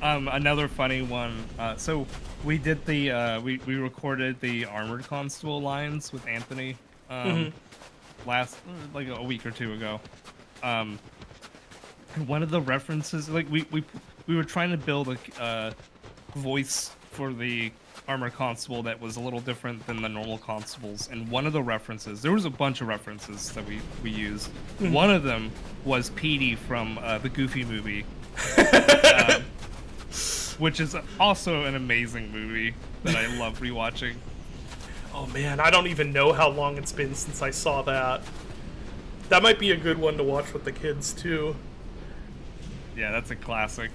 Another funny one. So we did the we recorded the Armored Constable lines with Anthony last like a week or two ago. And one of the references, like we were trying to build a voice for the Armored Constable that was a little different than the normal constables. And one of the references, there was a bunch of references that we used. One of them was Petey from the Goofy movie. Which is also an amazing movie that I love rewatching. Oh man, I don't even know how long it's been since I saw that. That might be a good one to watch with the kids too. Yeah, that's a classic.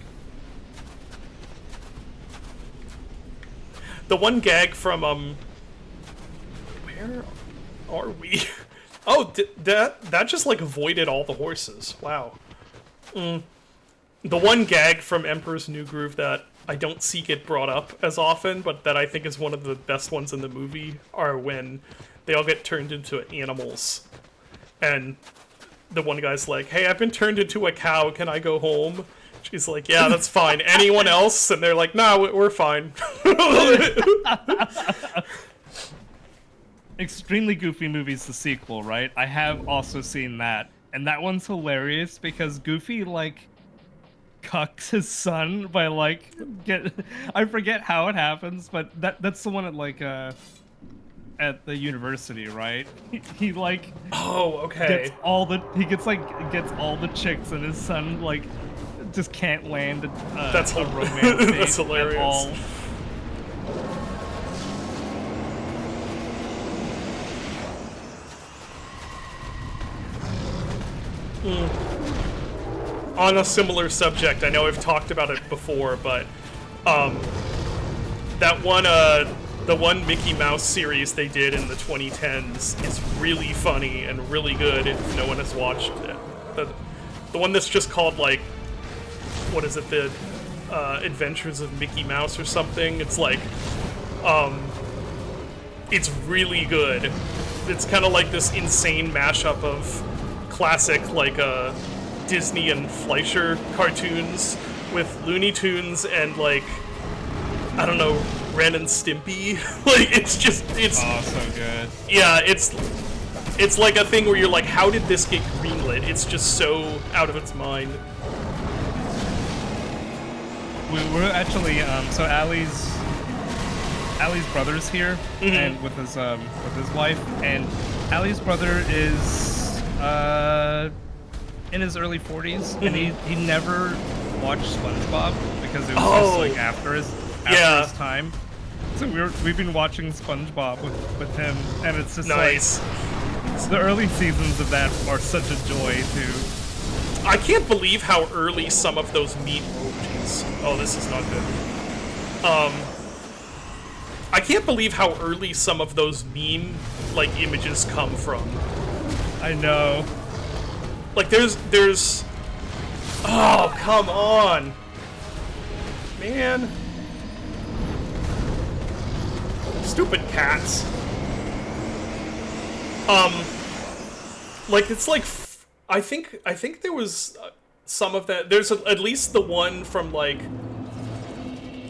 The one gag from where are we? Oh, that just like avoided all the horses. Wow. The one gag from Emperor's New Groove that I don't see get brought up as often, but that I think is one of the best ones in the movie, are when they all get turned into animals. And the one guy's like, hey, I've been turned into a cow, can I go home? She's like, yeah, that's fine. Anyone else? And they're like, nah, we're fine. Extremely Goofy Movie's the sequel, right? I have also seen that. And that one's hilarious because Goofy, like, cucks his son by like I forget how it happens, but that's the one at like at the university, right? He like okay. gets all the chicks, and his son like just can't land That's a romance date that's hilarious. At all. On a similar subject, I know I've talked about it before, but that one the one Mickey Mouse series they did in the 2010s is really funny and really good if no one has watched it. The one that's just called, like, what is it, the Adventures of Mickey Mouse or something. It's like it's really good. It's kind of like this insane mashup of classic, like, Disney and Fleischer cartoons with Looney Tunes and, like, I don't know, Ren and Stimpy. Like, it's oh, so good. Yeah, it's like a thing where you're like, how did this get greenlit? It's just so out of its mind. We're actually so Allie's brother's here, and with his wife, and Allie's brother is in his early 40s, and he never watched SpongeBob because it was just like after his time. So we've been watching SpongeBob with him, and it's just nice. Like the early seasons of that are such a joy too. I can't believe how early some of those meme emojis. Oh, this is not good. I can't believe how early some of those meme like images come from. I know. Like there's oh, come on. Man. Stupid cats. Like it's like I think there was some of that. There's at least the one from like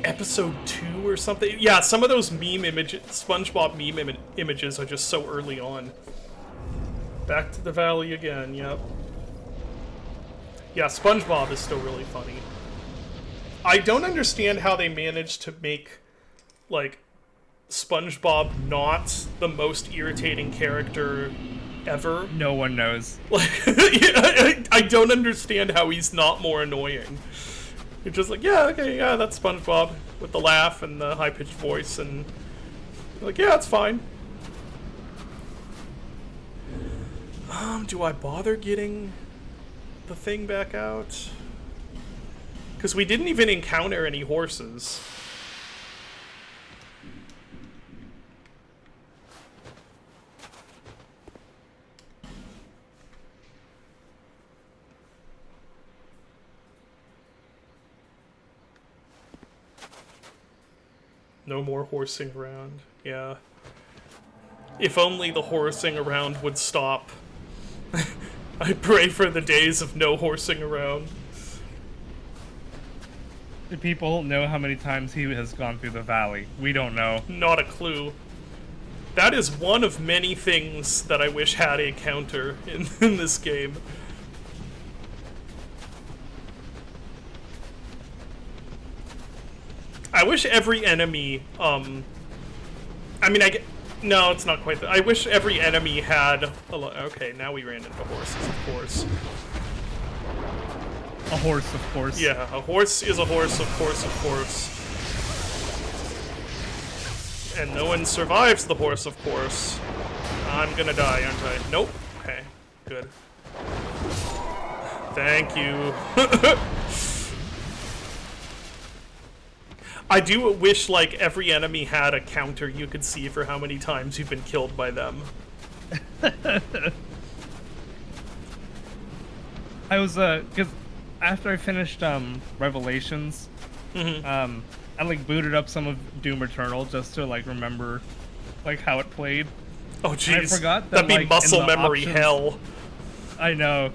episode 2 or something. Yeah, some of those meme images, SpongeBob meme images are just so early on. Back to the valley again. Yep. Yeah, SpongeBob is still really funny. I don't understand how they managed to make like SpongeBob not the most irritating character ever. No one knows. Like, I don't understand how he's not more annoying. You're just like, yeah, okay, yeah, that's SpongeBob with the laugh and the high-pitched voice, and you're like, yeah, it's fine. Do I bother getting the thing back out? Because we didn't even encounter any horses. No more horsing around. Yeah. If only the horsing around would stop. I pray for the days of no horsing around. Do people know how many times he has gone through the valley? We don't know. Not a clue. That is one of many things that I wish had a counter in this game. I wish every enemy, I mean, no, it's not quite that. I wish every enemy had okay, now we ran into horses, of course. A horse, of course. Yeah, a horse is a horse, of course, of course. And no one survives the horse, of course. I'm gonna die, aren't I? Nope. Okay, good. Thank you. I do wish, like, every enemy had a counter you could see for how many times you've been killed by them. I was, because after I finished, Revelations, I, like, booted up some of Doom Eternal just to, like, remember, like, how it played. Oh, jeez. I forgot that, that'd be like, muscle in the memory options- hell. I know.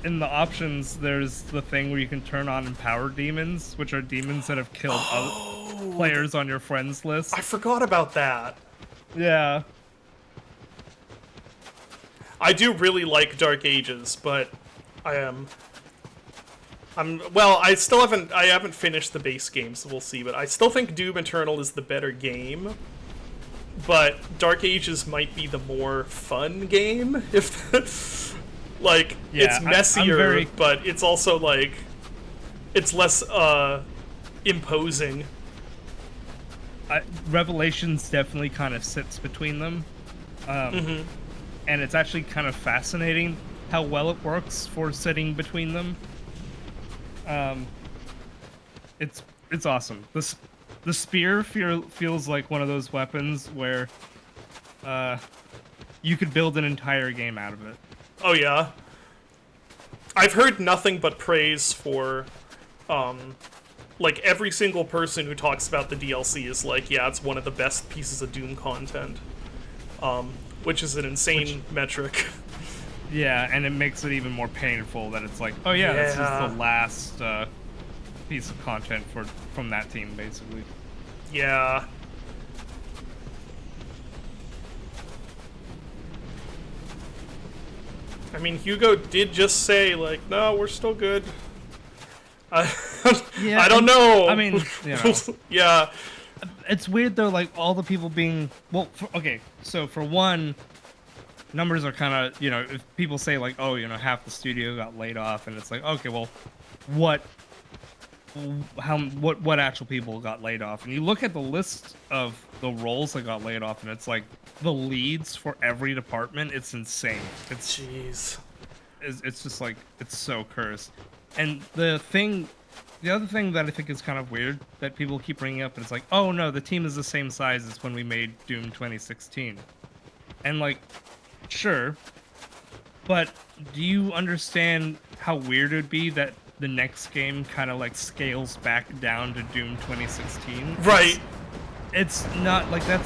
In the options, there's the thing where you can turn on empowered demons, which are demons that have killed other players on your friends list. I forgot about that. Yeah. I do really like Dark Ages, but well, I haven't finished the base game, so we'll see, but I still think Doom Eternal is the better game. But Dark Ages might be the more fun game, if like, Yeah, it's messier, I'm very- but it's also like it's less imposing. Revelations definitely kind of sits between them. And it's actually kind of fascinating how well it works for sitting between them. It's awesome. The spear feels like one of those weapons where you could build an entire game out of it. Oh yeah. I've heard nothing but praise for like every single person who talks about the DLC is like, yeah, it's one of the best pieces of Doom content. Which is an insane metric. Yeah, and it makes it even more painful that it's like, oh yeah, this is Yeah. the last piece of content from that team, basically. Yeah. I mean, Hugo did just say, like, no, we're still good. Yeah, I don't know. I mean, you know. Yeah. It's weird though, like all the people being okay. So for one, numbers are kind of, you know, if people say like, oh, you know, half the studio got laid off, and it's like, okay, well, what actual people got laid off? And you look at the list of the roles that got laid off, and it's like the leads for every department. It's insane. Jeez. It's just like, it's so cursed. And the other thing that I think is kind of weird that people keep bringing up, it's like, oh no, the team is the same size as when we made Doom 2016. And like, sure, but do you understand how weird it would be that the next game kind of like scales back down to Doom 2016? Right. It's not like that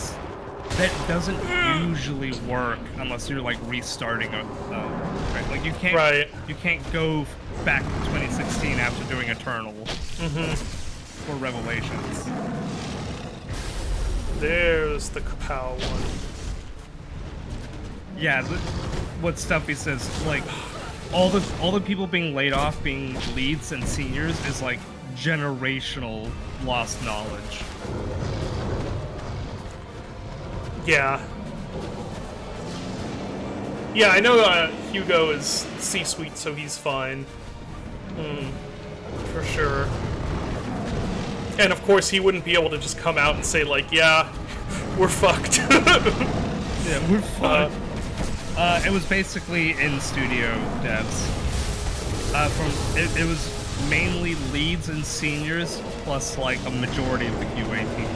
doesn't usually work unless you're like restarting right? Like you can't go back to 2016 after doing Eternal for Revelations. There's the Kapow one. Yeah, what Stuffy says, like all the people being laid off, being leads and seniors, is like generational lost knowledge. Yeah. Yeah, I know Hugo is C-suite, so he's fine. For sure. And of course, he wouldn't be able to just come out and say, like, yeah, we're fucked. Yeah, we're fucked. It was basically in studio devs. It was mainly leads and seniors, plus like a majority of the QA team.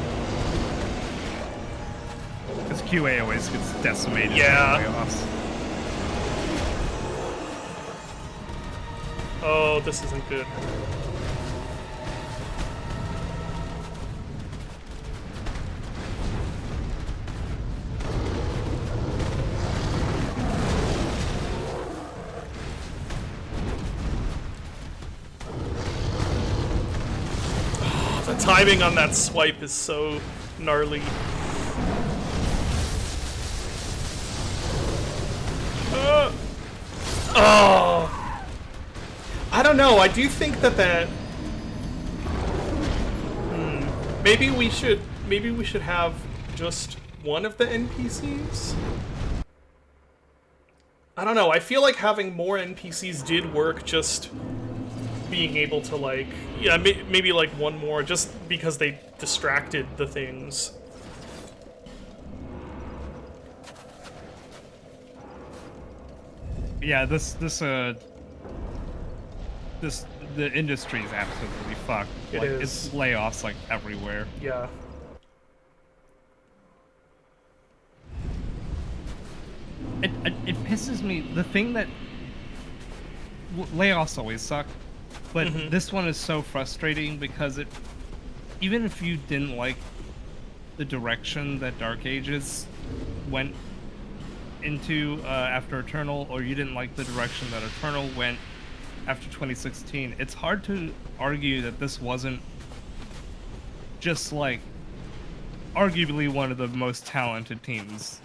Because QA always gets decimated Yeah. by layoffs. Oh, this isn't good. The timing on that swipe is so gnarly. Oh! I don't know, I do think that... Maybe we should have just one of the NPCs? I don't know, I feel like having more NPCs did work, just being able to, like... Yeah, maybe, like, one more, just because they distracted the things. Yeah, the industry is absolutely fucked. It is. It's layoffs, like, everywhere. Yeah. It pisses me. The thing that layoffs always suck, but this one is so frustrating because even if you didn't like the direction that Dark Ages went into after Eternal, or you didn't like the direction that Eternal went after 2016, it's hard to argue that this wasn't just like arguably one of the most talented teams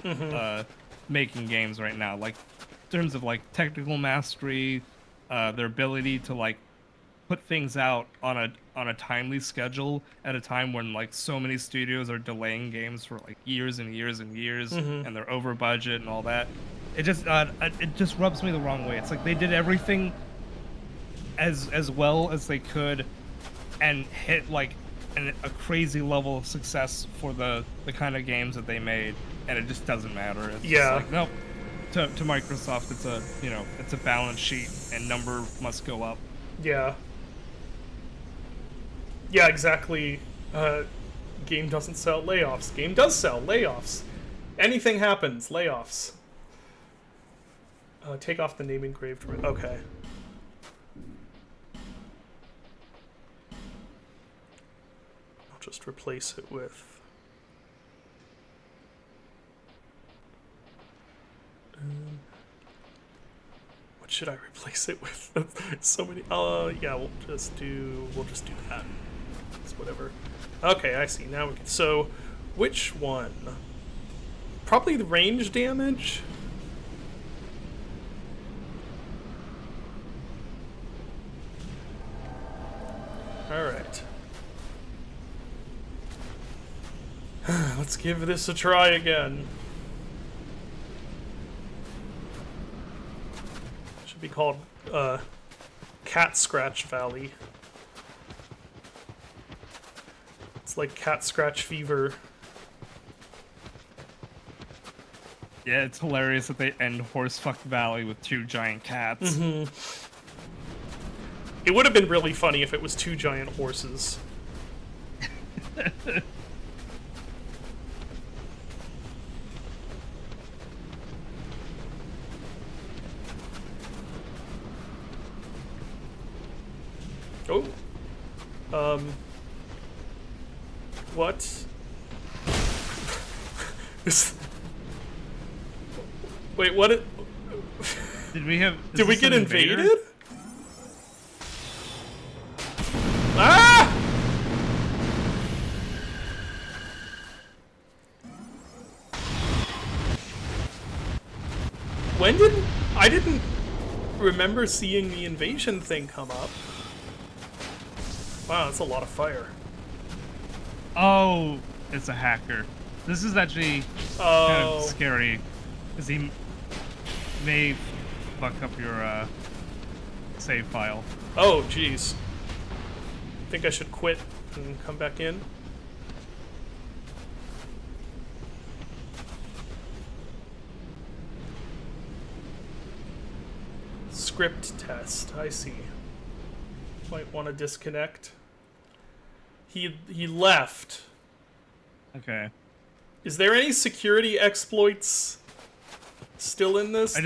making games right now, like in terms of like technical mastery, their ability to like put things out on a timely schedule at a time when like so many studios are delaying games for like years and years and years, and they're over budget and all that. It just rubs me the wrong way. It's like they did everything as well as they could and hit like a crazy level of success for the kind of games that they made, and it just doesn't matter. It's just like, nope. To Microsoft, it's a balance sheet, and number must go up. Yeah. Yeah, exactly. Game doesn't sell, layoffs. Game does sell, layoffs. Anything happens, layoffs. Take off the name engraved. Okay. I'll just replace it with... what should I replace it with? So many... yeah, we'll just do that. It's whatever. Okay, I see. Now we can... So, which one? Probably the range damage? Alright. Let's give this a try again. Should be called Cat Scratch Valley. It's like cat scratch fever. Yeah, it's hilarious that they end Horsefuck Valley with 2 giant cats. It would have been really funny if it was 2 giant horses. Oh. What? Wait, what? Did we have? Did we get invaded? Ah! I didn't remember seeing the invasion thing come up. Wow, that's a lot of fire. Oh, it's a hacker. This is actually kind of scary, because he may fuck up your save file. Oh, jeez. Think I should quit and come back in? Script test, I see. Might want to disconnect. He left. Okay. Is there any security exploits still in this? I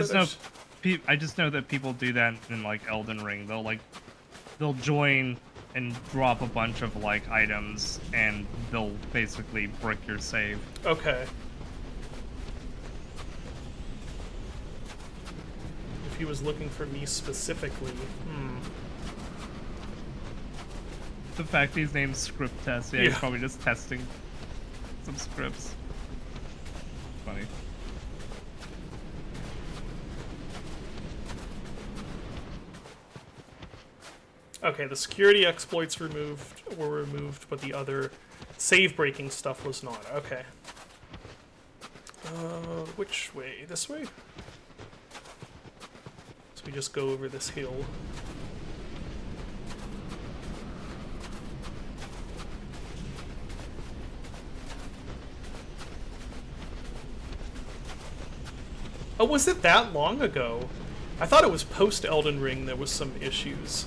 just know that people do that in like Elden Ring. They'll join and drop a bunch of like items, and they'll basically brick your save. Okay. If he was looking for me specifically, The fact he's named Script Test. Yeah, Yeah. he's probably just testing some scripts. Funny. Okay, the security exploits were removed, but the other save breaking stuff was not. Okay. Which way? This way? So we just go over this hill. Oh, was it that long ago? I thought it was post Elden Ring there was some issues.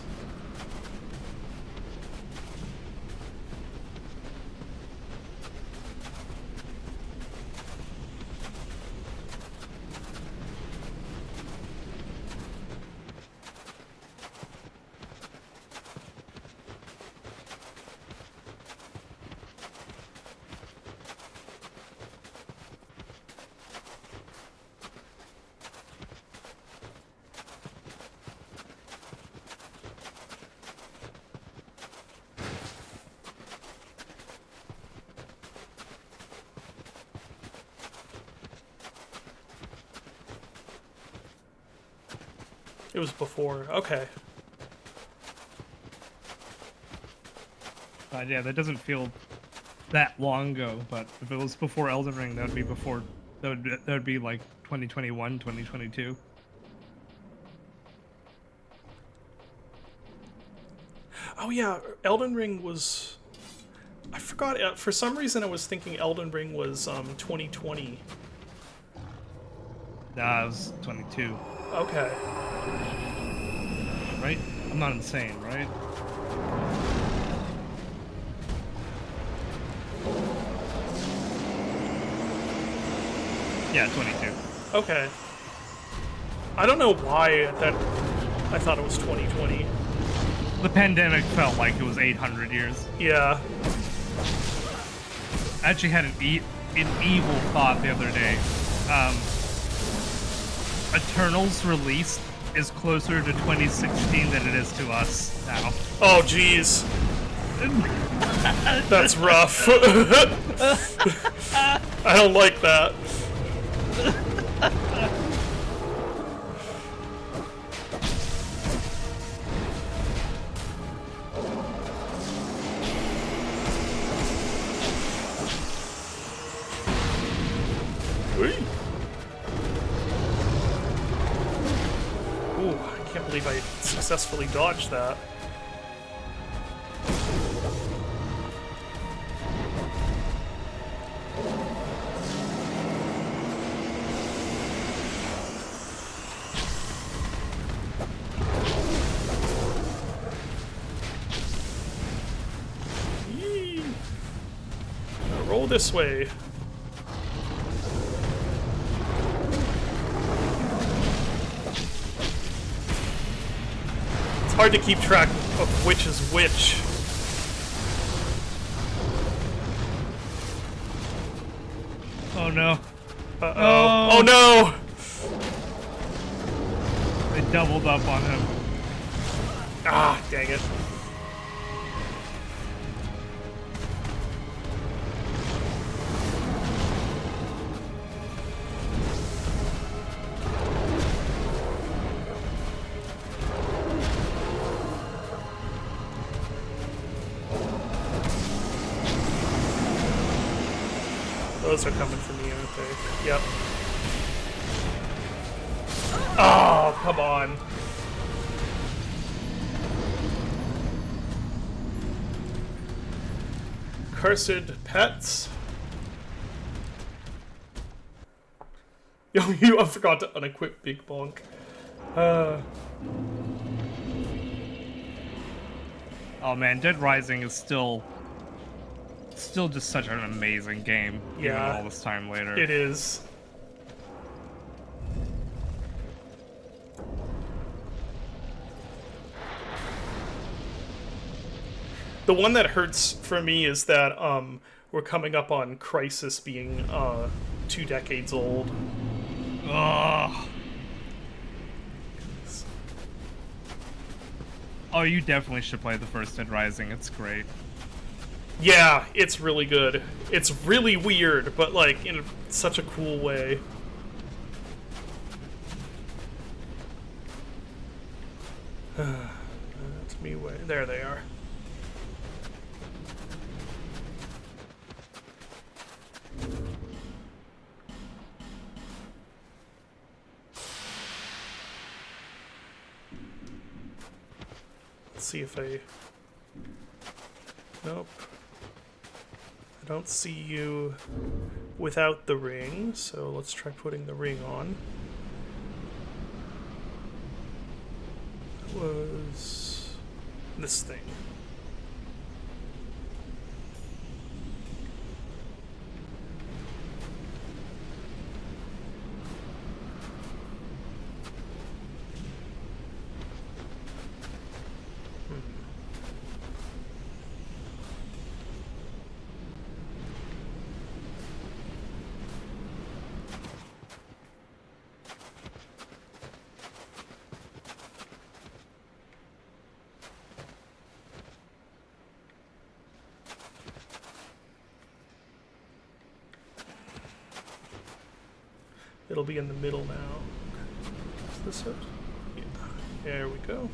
It was before. Okay. Yeah, that doesn't feel that long ago, but if it was before Elden Ring, that would be before. That would be like 2021, 2022. Oh yeah, Elden Ring was... I forgot, for some reason I was thinking Elden Ring was 2020. Nah, it was 22. Okay. Right? I'm not insane, right? Yeah, 22. Okay. I don't know why I thought it was 2020. The pandemic felt like it was 800 years. Yeah. I actually had an evil thought the other day. Eternal's release is closer to 2016 than it is to us now. Oh, jeez. That's rough. I don't like that. Whee! Ooh, I can't believe I successfully dodged that. Yee! Roll this way. It's hard to keep track of which is which. Oh no. Uh-oh. Oh no! They doubled up on him. Ah, dang it. Those are coming for me, aren't they? Yep. Oh, come on. Cursed pets. I forgot to unequip Big Bonk. Oh man, Dead Rising is still just such an amazing game. Even Yeah. all this time later. It is. The one that hurts for me is that we're coming up on Crisis being 2 decades old. Ugh. Oh, you definitely should play the first Dead Rising. It's great. Yeah, it's really good. It's really weird, but like in such a cool way. That's me way. There they are. Let's see if I... Nope. I don't see you without the ring, so let's try putting the ring on. That was this thing. It'll be in the middle now. Is this it? Yeah. There we go.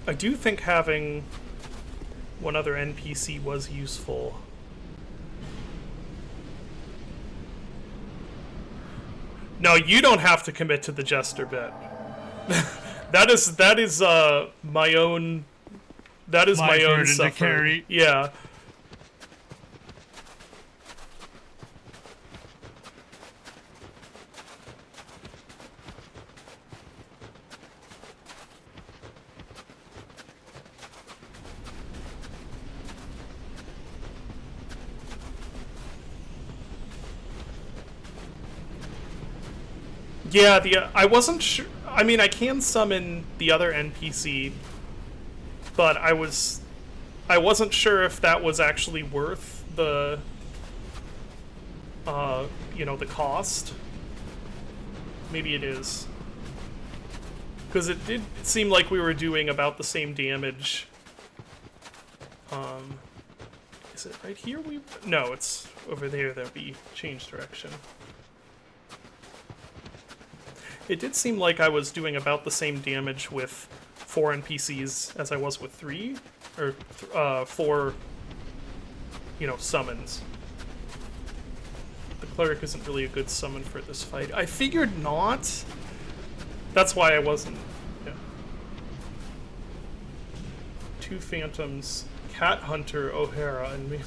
I do think having one other NPC was useful. No, you don't have to commit to the jester bit. that is my own. That is my own suffering. To carry. Yeah. Yeah, I wasn't sure. I mean, I can summon the other NPC, but I wasn't sure if that was actually worth the, the cost. Maybe it is. Because it did seem like we were doing about the same damage. Is it right here? No, it's over there that we changed direction. It did seem like I was doing about the same damage with 4 NPCs as I was with 3, or 4, summons. The cleric isn't really a good summon for this fight. I figured not. That's why I wasn't. Yeah. 2 phantoms, Cat Hunter, O'Hara, and me.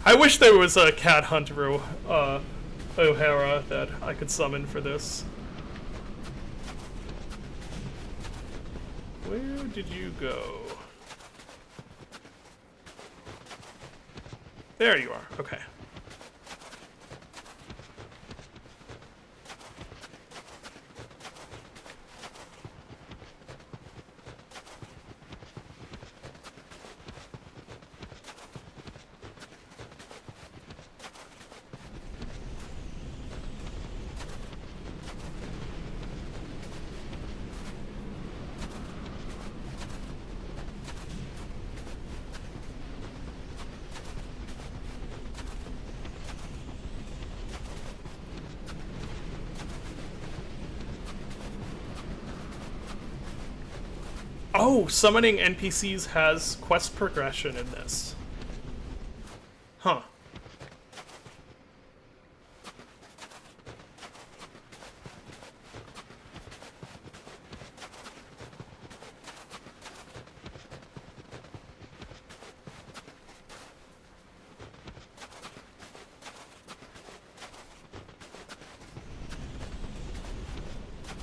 I wish there was a Cat Hunter, O'Hara that I could summon for this. Where did you go? There you are. Okay. Oh, summoning NPCs has quest progression in this. Huh.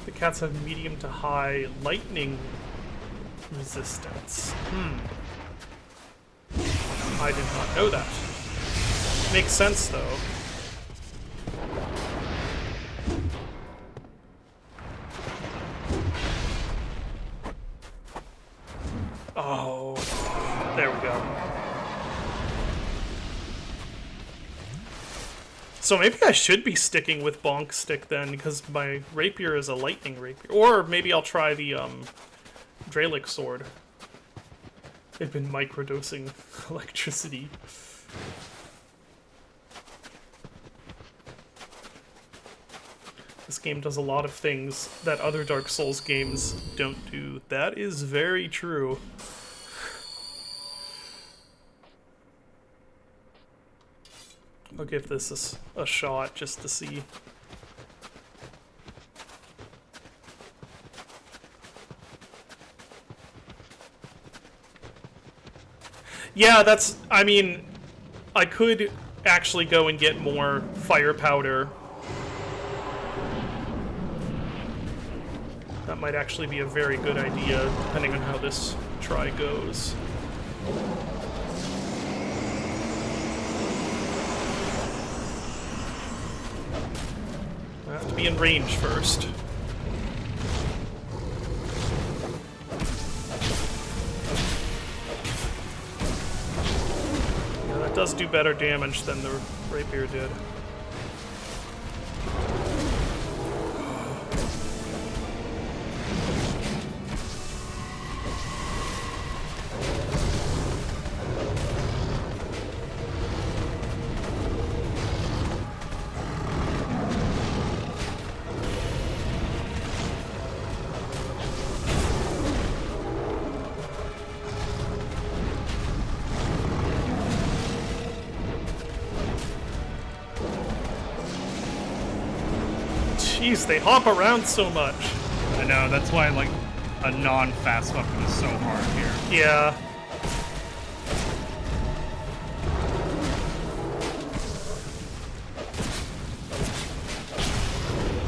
The cats have medium to high lightning resistance. I did not know that. Makes sense, though. Oh, there we go. So maybe I should be sticking with Bonk Stick then, because my rapier is a lightning rapier. Or maybe I'll try the Dralic sword. They've been microdosing electricity. This game does a lot of things that other Dark Souls games don't do. That is very true. I'll give this a shot just to see. Yeah, that's... I mean, I could actually go and get more fire powder. That might actually be a very good idea, depending on how this try goes. I have to be in range first. Yeah, that does do better damage than the rapier did. Jeez, they hop around so much. I know, that's why, like, a non-fast weapon is so hard here. Yeah.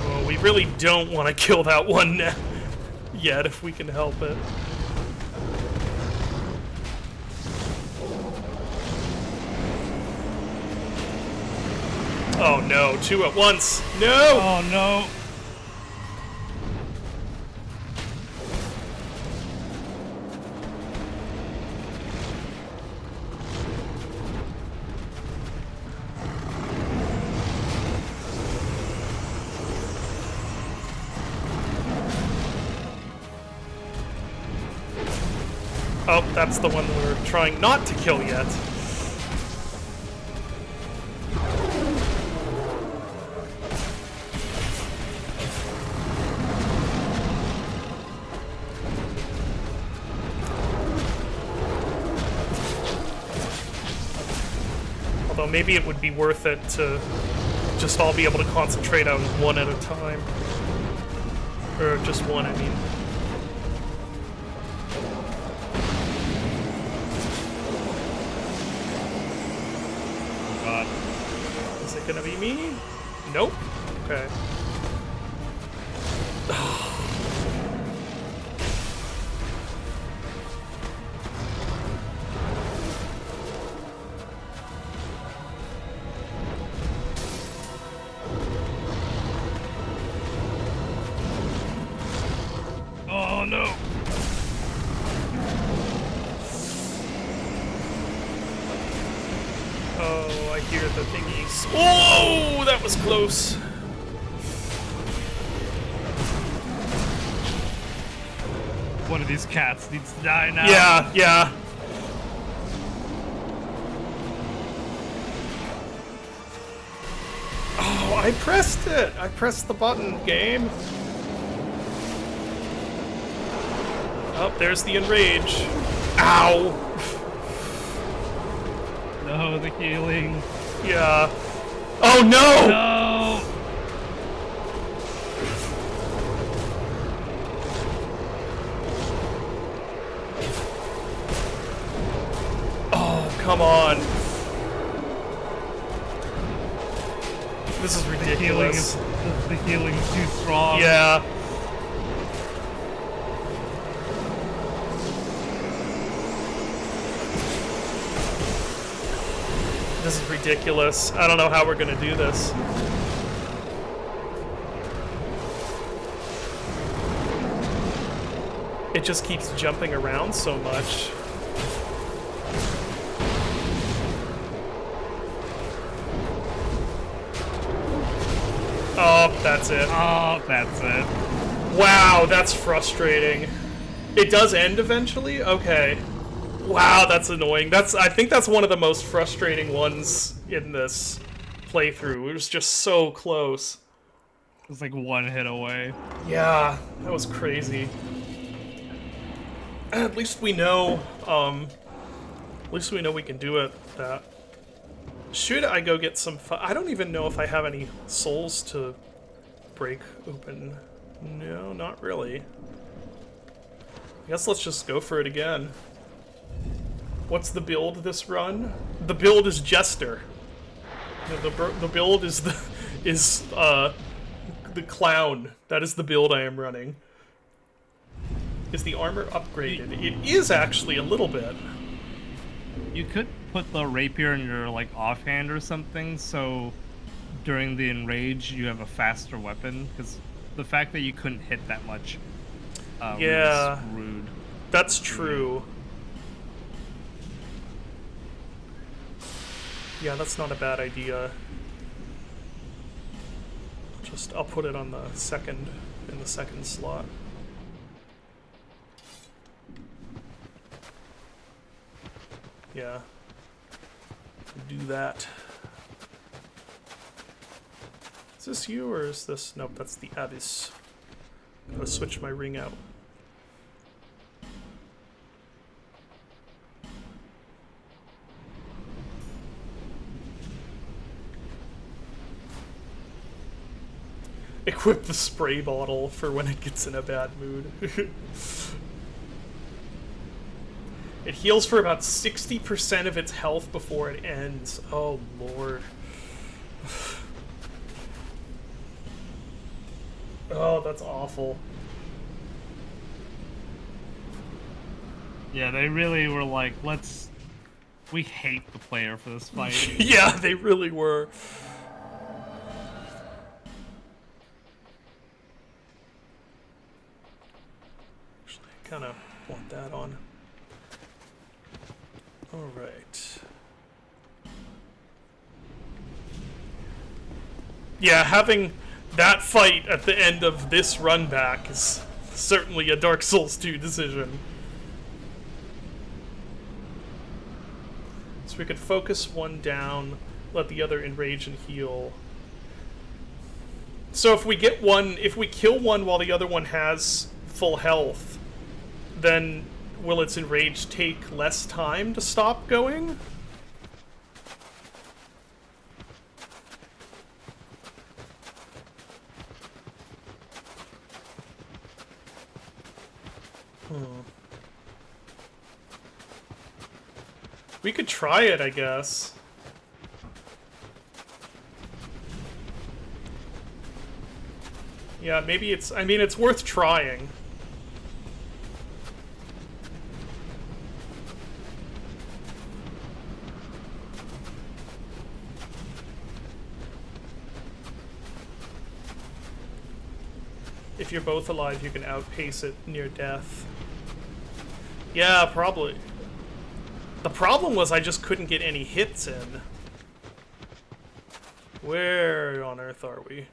Well, we really don't want to kill that one yet, if we can help it. Oh no, two at once. No! Oh no! Oh, that's the one we're trying not to kill yet. Although maybe it would be worth it to just all be able to concentrate on one at a time. Or just one, I mean. God. Is it gonna be me? Nope. Okay. Oh no! Oh, I hear the thingies. Oh, that was close. One of these cats needs to die now. Yeah, yeah. Oh, I pressed it. I pressed the button, game. Oh, there's the enrage. Ow. No, the healing. Yeah. Oh no! No! Oh, come on. This is ridiculous. The healing's too strong. Yeah. This is ridiculous. I don't know how we're gonna do this. It It just keeps jumping around so much. Oh, that's it. Oh, that's it. Wow, that's frustrating. It does end eventually? Okay. Wow, that's annoying. I think that's one of the most frustrating ones in this playthrough. It was just so close. It was like one hit away. Yeah, that was crazy. At least we know, we can do it. That. Should I go get some I don't even know if I have any souls to break open. No, not really. I guess let's just go for it again. What's the build this run? The build is Jester. The build is the clown. That is the build I am running. Is the armor upgraded? It is actually a little bit. You could put the rapier in your like offhand or something, so during the enrage you have a faster weapon. Because the fact that you couldn't hit that much, yeah, was rude. That's true. Yeah, that's not a bad idea. I'll put it on the second, in the second slot. Yeah. Do that. Is this you or is this? Nope, that's the Abyss. I'm gonna switch my ring out. Equip the spray bottle for when it gets in a bad mood. It heals for about 60% of its health before it ends. Oh, Lord. Oh, that's awful. Yeah, they really were like, we hate the player for this fight. Yeah, they really were. Actually, I kind of want that on. All right. Yeah, having that fight at the end of this run back is certainly a Dark Souls 2 decision. So we could focus one down, let the other enrage and heal. So if we kill one while the other one has full health, then will its enrage take less time to stop going? We could try it, I guess. Yeah, maybe it's worth trying. If you're both alive, you can outpace it near death. Yeah, probably. The problem was I just couldn't get any hits in. Where on earth are we?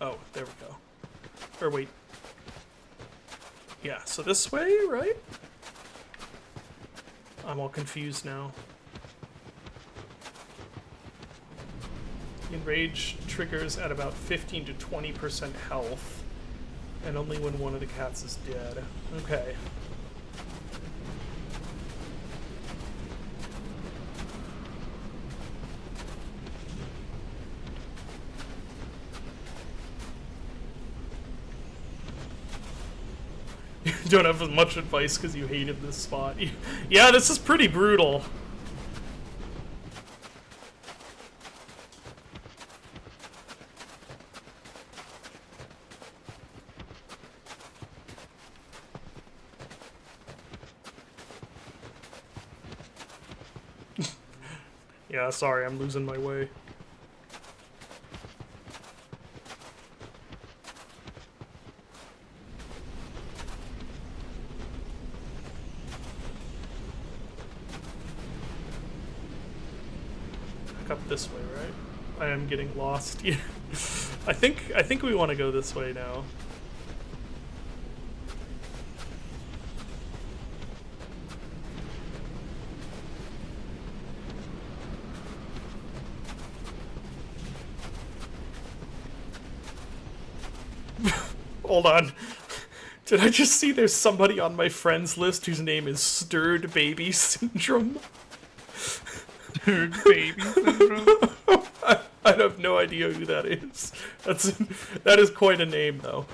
Oh, there we go. Or wait. Yeah, so this way, right? I'm all confused now. Enrage triggers at about 15 to 20% health. And only when one of the cats is dead. Okay. You don't have as much advice because you hated this spot. Yeah, this is pretty brutal. Yeah, sorry, I'm losing my way. back up this way, right? I am getting lost. Yeah. I think we want to go this way now. Hold on. Did I just see there's somebody on my friends list whose name is Stirred Baby Syndrome? Stirred Baby Syndrome? I have no idea who that is. That is quite a name, though.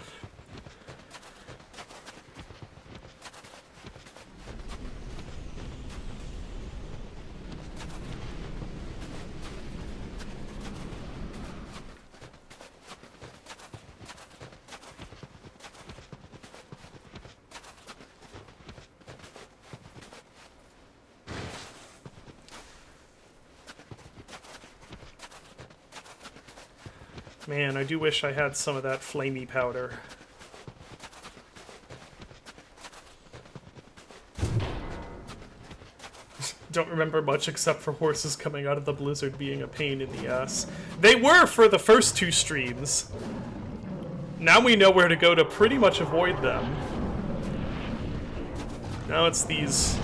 Man, I do wish I had some of that flamey powder. Don't remember much except for horses coming out of the blizzard being a pain in the ass. They were for the first 2 streams. Now we know where to go to pretty much avoid them. Now it's these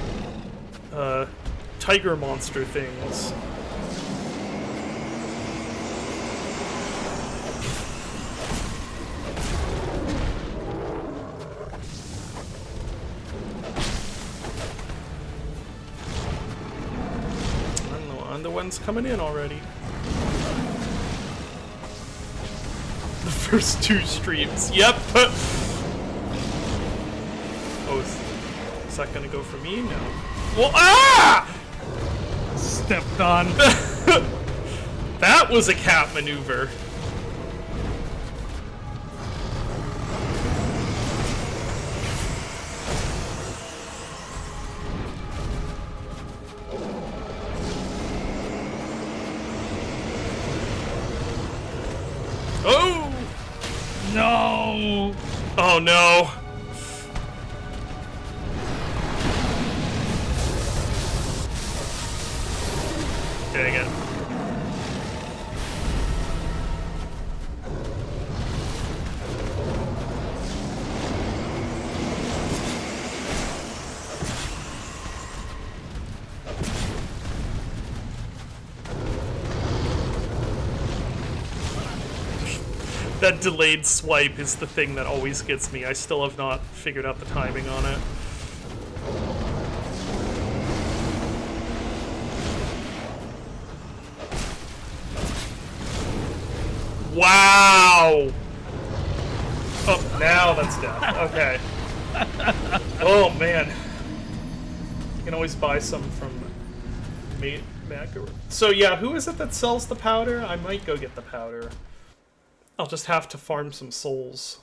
tiger monster things. The one's coming in already. The first 2 streams. Yep. Oh, is that gonna go for me? No. Well, ah! Stepped on. That was a cat maneuver. Oh! No! Oh no! Dang it. That delayed swipe is the thing that always gets me. I still have not figured out the timing on it. Wow! Oh, now that's death. Okay. Oh, man. You can always buy some from Mac. So, yeah, who is it that sells the powder? I might go get the powder. I'll just have to farm some souls.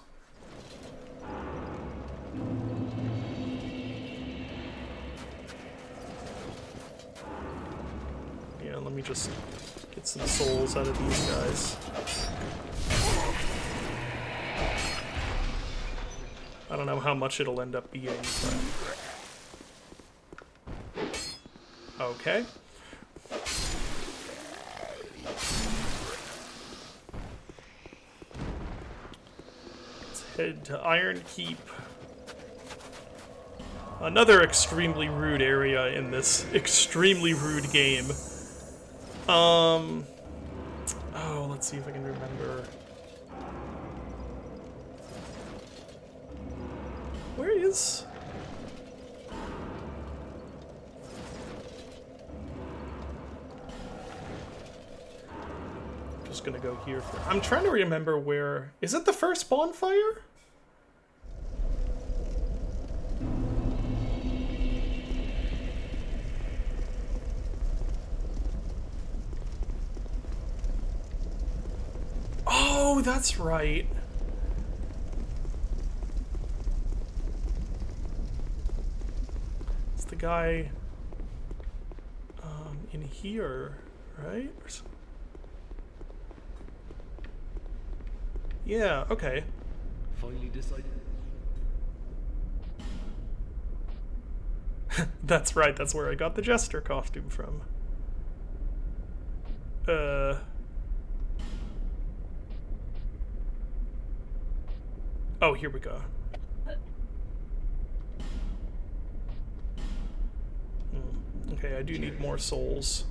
Yeah, let me just get some souls out of these guys. I don't know how much it'll end up being, but... Okay. Head to Iron Keep. Another extremely rude area in this extremely rude game. Oh, let's see if I can remember. Where is... Just gonna go here for... I'm trying to remember where... Is it the first bonfire? Oh, that's right. It's the guy in here, right? Yeah, okay. Finally decided. That's right, that's where I got the Jester costume from. Uh... Oh, here we go. Okay, I do need more souls.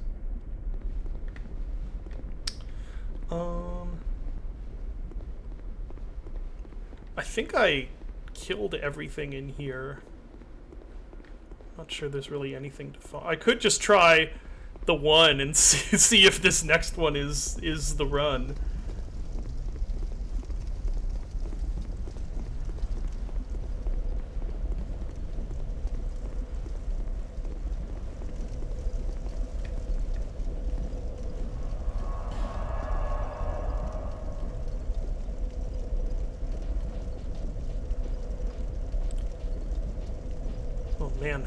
I think I killed everything in here. Not sure there's really anything to find. I could just try the one and see if this next one is the run. Oh man.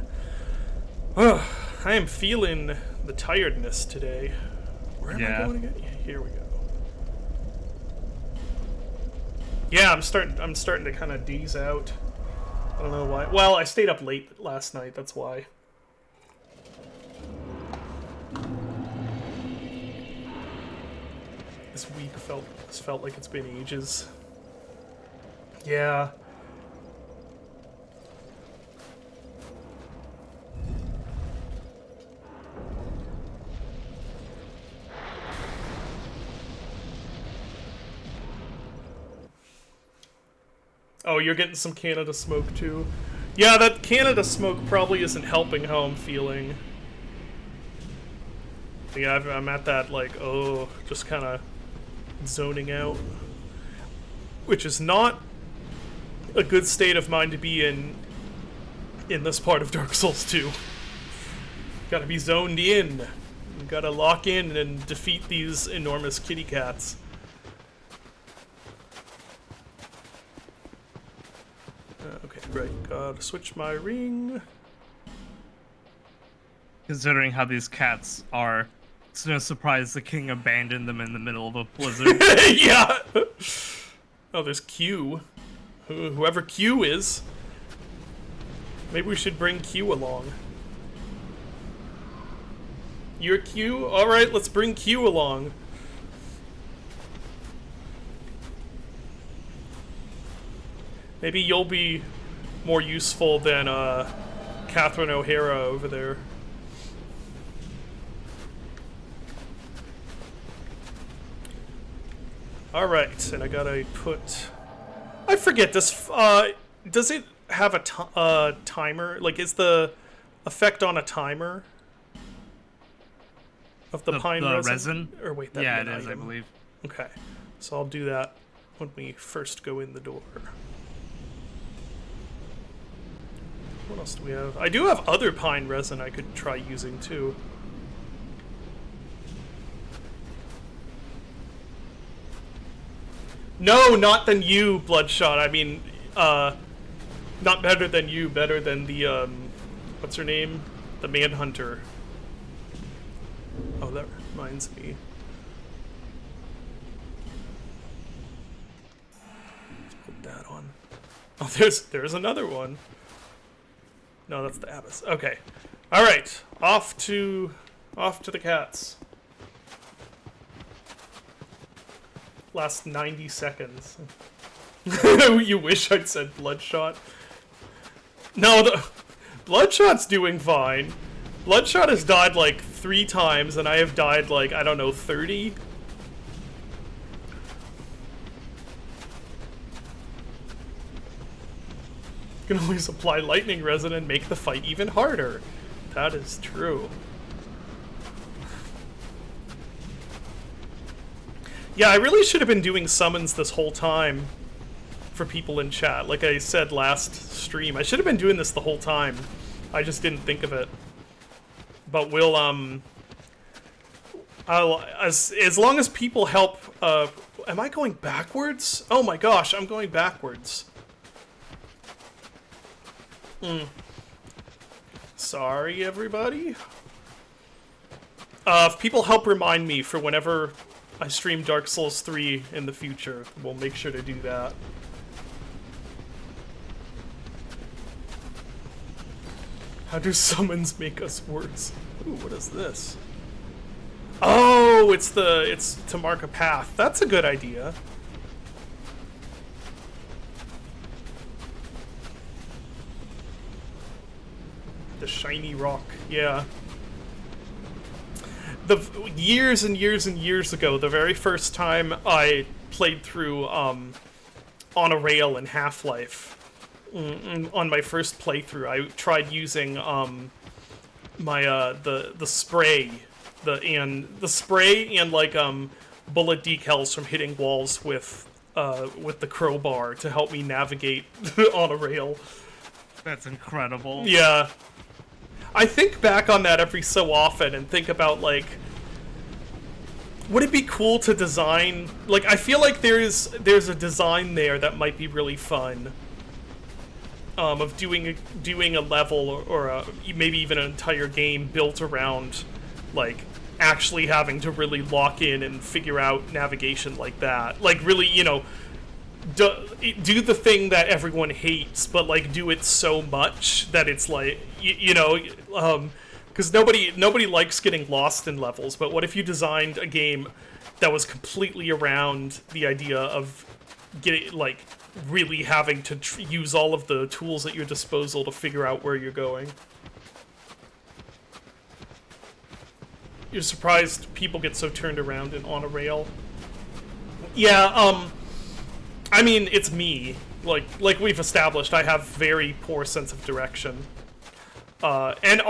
Ugh, I am feeling the tiredness today. Where am I going again? Yeah, here we go. Yeah, I'm starting to kind of daze out. I don't know why. Well, I stayed up late last night, that's why. This week felt like it's been ages. Yeah. Oh, you're getting some Canada smoke too. Yeah, that Canada smoke probably isn't helping how I'm feeling. Yeah, I'm at that, like, oh, just kind of zoning out. Which is not a good state of mind to be in this part of Dark Souls 2. Gotta be zoned in. You gotta lock in and defeat these enormous kitty cats. Okay, right. Gotta switch my ring. Considering how these cats are, it's no surprise the king abandoned them in the middle of a blizzard. Yeah! Oh, there's Q. Whoever Q is. Maybe we should bring Q along. You're Q? Alright, let's bring Q along. Maybe you'll be more useful than Catherine O'Hara over there. Alright, and I gotta put... I forget, does it have a timer? Like, is the effect on a timer? Of the pine resin? Or wait, that yeah, it is, I believe. Okay, so I'll do that when we first go in the door. What else do we have? I do have other pine resin I could try using too. No, not than you, Bloodshot. I mean, not better than you, better than the, what's her name? The Manhunter. Oh, that reminds me. Let's put that on. Oh, there's another one. No, that's the Abbess. Okay. Alright. Off to the cats. Last 90 seconds. You wish I'd said Bloodshot. No, the Bloodshot's doing fine. Bloodshot has died like 3 times, and I have died like, I don't know, 30? You can always apply lightning resin and make the fight even harder. That is true. Yeah, I really should have been doing summons this whole time for people in chat. Like I said last stream, I should have been doing this the whole time. I just didn't think of it. But we'll, as long as people help, am I going backwards? Oh my gosh, I'm going backwards. Sorry, everybody. If people help remind me for whenever I stream Dark Souls 3 in the future, we'll make sure to do that. How do summons make us worse? Ooh, what is this? Oh! Oh, it's to mark a path. That's a good idea. The shiny rock, yeah. Years and years and years ago, the very first time I played through on a rail in Half-Life, on my first playthrough, I tried using my the spray, the spray and like bullet decals from hitting walls with the crowbar to help me navigate on a rail. That's incredible. Yeah. I think back on that every so often and think about, like, would it be cool to design... Like, I feel like there's a design there that might be really fun. Of doing a level or maybe even an entire game built around, like, actually having to really lock in and figure out navigation like that. Like, really, you know... do the thing that everyone hates, but like do it so much that it's like you know, because nobody likes getting lost in levels. But what if you designed a game that was completely around the idea of getting like really having to use all of the tools at your disposal to figure out where you're going? You're surprised people get so turned around and on a rail. Yeah, I mean, it's me. Like we've established, I have very poor sense of direction. And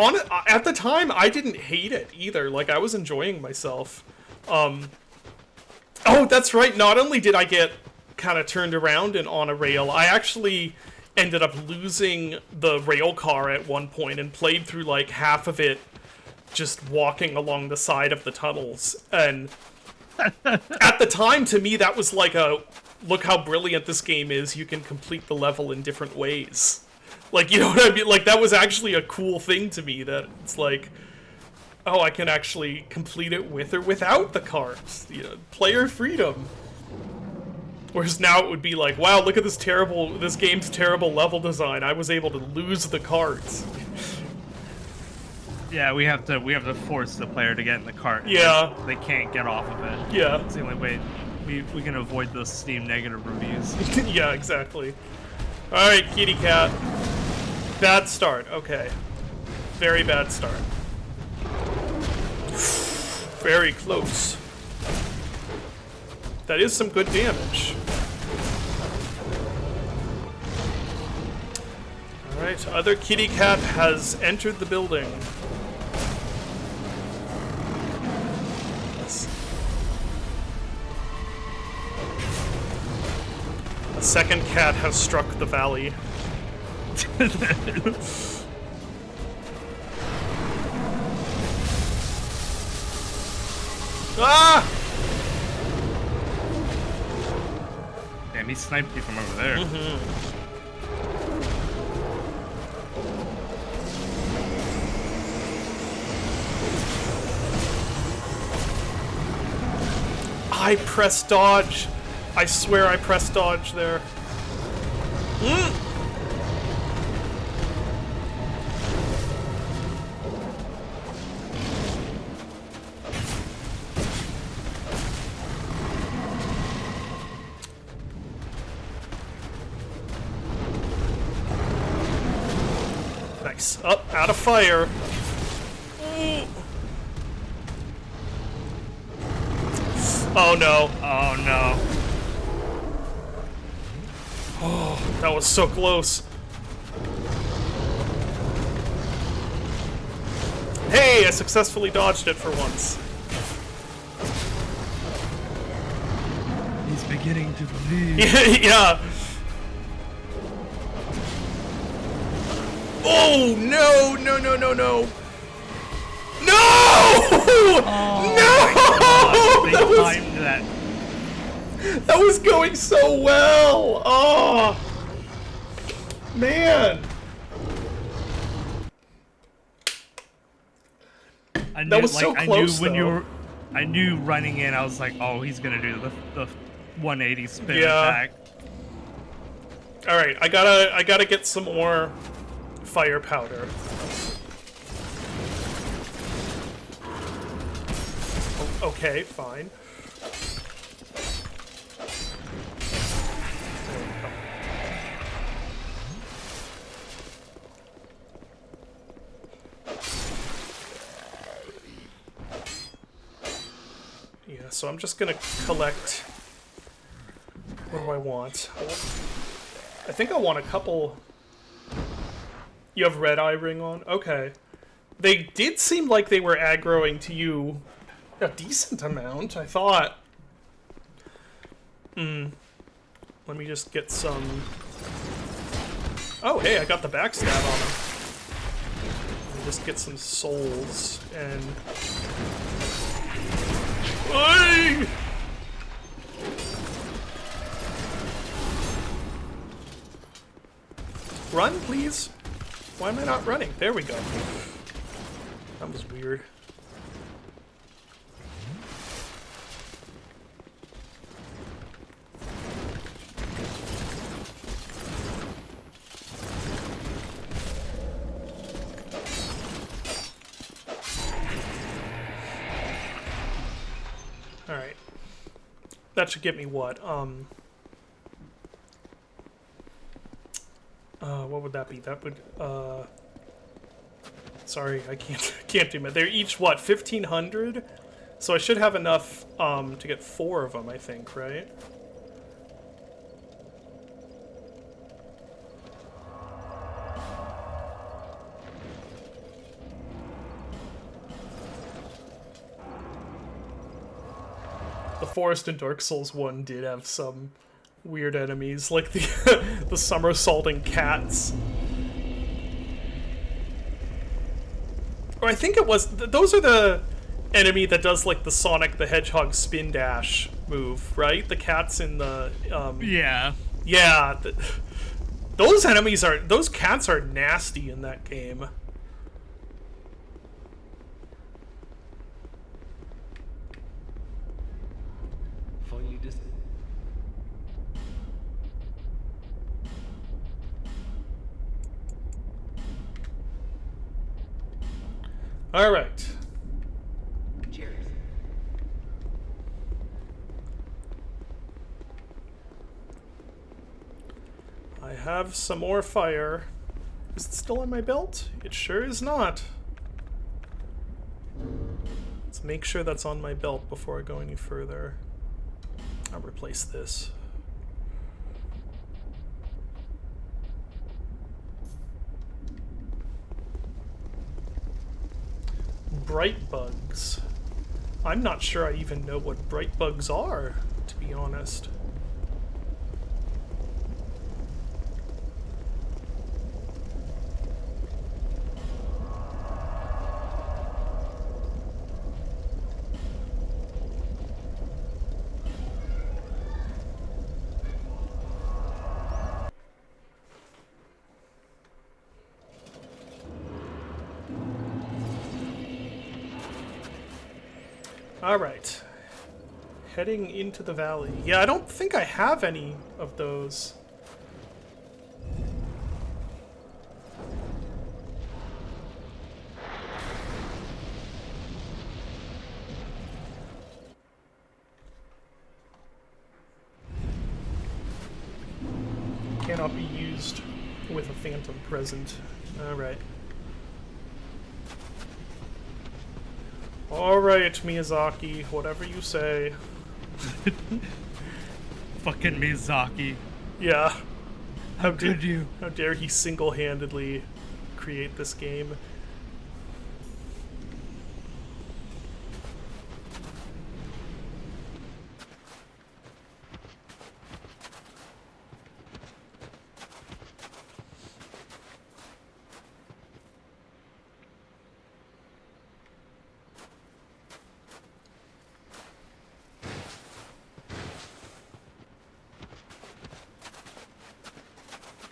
at the time, I didn't hate it either. Like, I was enjoying myself. Oh, that's right. Not only did I get kind of turned around and on a rail, I actually ended up losing the rail car at one point and played through like half of it just walking along the side of the tunnels. And at the time, to me, that was like a... Look how brilliant this game is, you can complete the level in different ways. Like, you know what I mean? Like, that was actually a cool thing to me, that it's like, oh, I can actually complete it with or without the cards. You know, player freedom. Whereas now it would be like, wow, look at this game's terrible level design. I was able to lose the cards. Yeah, we have to force the player to get in the cart. Yeah. They can't get off of it. Yeah. It's the only way we can avoid those Steam negative reviews. Yeah, exactly. Alright, kitty cat. Bad start, okay. Very bad start. Very close. That is some good damage. Alright, other kitty cat has entered the building. A second cat has struck the valley. Ah! Damn, he sniped you from over there. I pressed dodge. I swear I pressed dodge there. Nice. Up, out of fire. Oh no. Oh no. Oh, that was so close. Hey, I successfully dodged it for once. He's beginning to believe. Yeah. Oh, no, no, no, no, no. No! Oh, no! they timed that. That was going so well. Oh, man. That was so close, I knew running in, I was like, oh, he's gonna do the 180 spin Yeah. attack. All right, I gotta get some more fire powder. Okay, fine. There we go. Yeah, so I'm just gonna collect... What do I want? I think I want a couple... You have Red Eye Ring on? Okay. They did seem like they were aggroing to you a decent amount, I thought. Let me just get some... Oh, hey, I got the backstab on him. Let me just get some souls, and... Oy! Run, please. Why am I not running? There we go. That was weird. Alright. That should get me what? What would that be? That would, sorry, I can't do math. They're each, what, 1,500? So I should have enough, to get 4 of them, I think, right? The Forest in Dark Souls 1 did have some weird enemies, like the the somersaulting cats. Or I think it was... Those are the enemy that does, like, the Sonic the Hedgehog spin dash move, right? The cats in the... Yeah. Yeah. Those enemies are... Those cats are nasty in that game. All right. Cheers. I have some more fire. Is it still on my belt? It sure is not. Let's make sure that's on my belt before I go any further. I'll replace this. Bright bugs. I'm not sure I even know what bright bugs are, to be honest. Alright. Heading into the valley. Yeah, I don't think I have any of those. Cannot be used with a phantom present. Alright. Alright, Miyazaki, whatever you say. Fucking Miyazaki. Yeah. How could you? How dare he single-handedly create this game?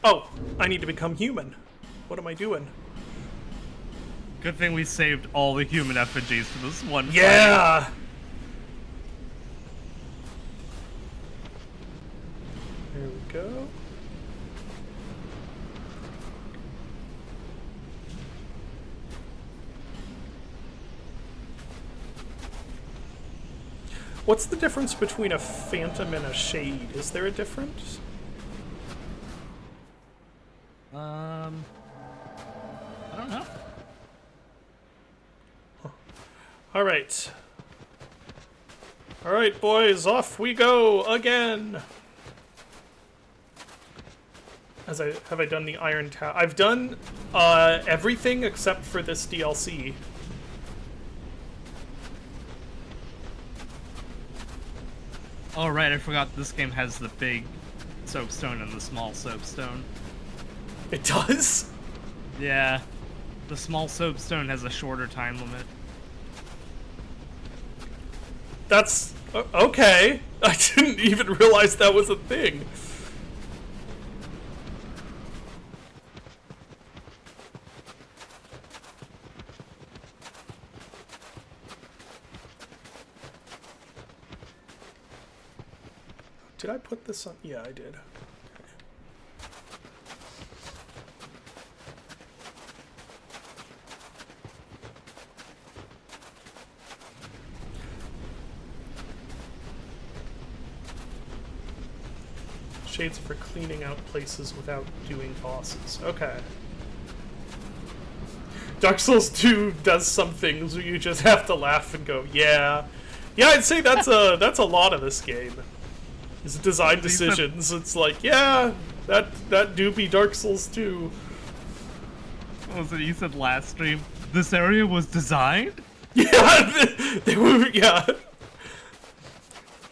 Oh, I need to become human. What am I doing? Good thing we saved all the human effigies for this one fight. Yeah! There we go. What's the difference between a phantom and a shade? Is there a difference? I don't know. Alright. Alright, boys, off we go again! Have I done the Iron Tower? I've done everything except for this DLC. Oh right, I forgot this game has the big soapstone and the small soapstone. It does? Yeah. The small soapstone has a shorter time limit. That's... okay. I didn't even realize that was a thing. Did I put this on? Yeah, I did. Shades for cleaning out places without doing bosses. Okay. Dark Souls 2 does some things where you just have to laugh and go, yeah. Yeah, I'd say that's a lot of this game. It's design decisions. It's like, yeah, that do be Dark Souls 2. What was it you said last stream? This area was designed? Yeah, they were, yeah.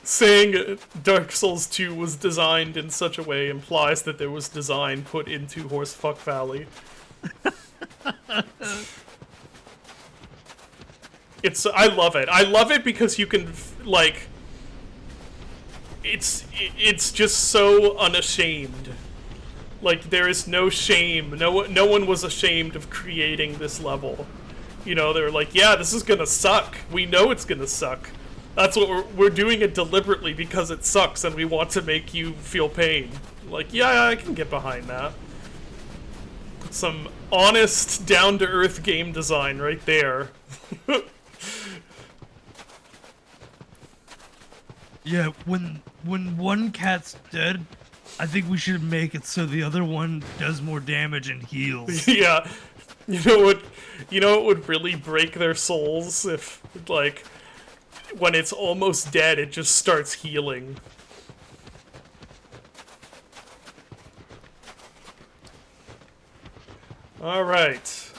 Saying Dark Souls 2 was designed in such a way implies that there was design put into Horsefuck Valley. I love it. I love it because you can, like, it's just so unashamed. Like, there is no shame. No one was ashamed of creating this level. You know, they're like, yeah, this is gonna suck. We know it's gonna suck. That's what we're doing it deliberately because it sucks and we want to make you feel pain. Like, yeah, I can get behind that. Some honest, down-to-earth game design right there. Yeah, when one cat's dead, I think we should make it so the other one does more damage and heals. Yeah. You know what would really break their souls if, like, when it's almost dead, it just starts healing. Alright.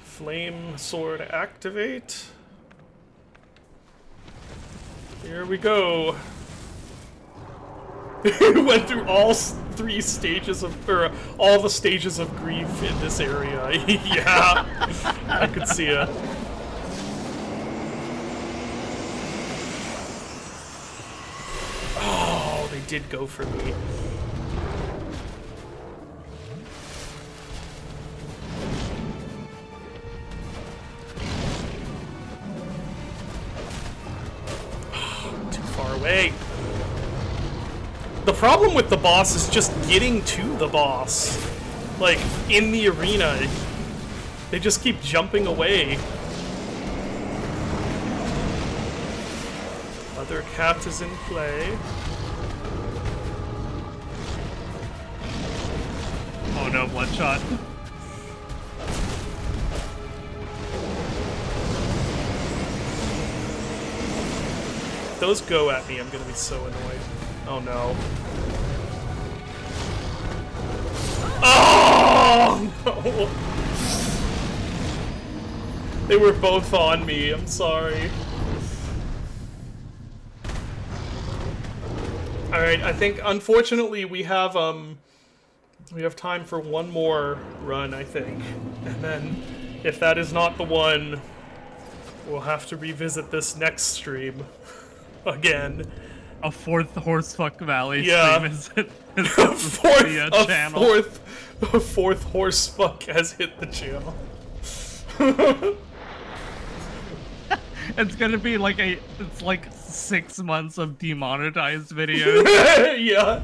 Flame sword activate. Here we go. We went through all three stages of, or all the stages of grief in this area. Yeah, I could see it. Oh, they did go for me. Too far away. The problem with the boss is just getting to the boss. Like, in the arena, they just keep jumping away. Other cat is in play. Oh no, Bloodshot. If those go at me, I'm gonna be so annoyed. Oh no. Oh no! They were both on me, I'm sorry. Alright, I think unfortunately we have time for one more run, I think. And then if that is not the one, we'll have to revisit this next stream again. A fourth Horsefuck Valley Yeah. stream A fourth horse fuck has hit the channel. It's gonna be like it's like 6 months of demonetized videos. Yeah.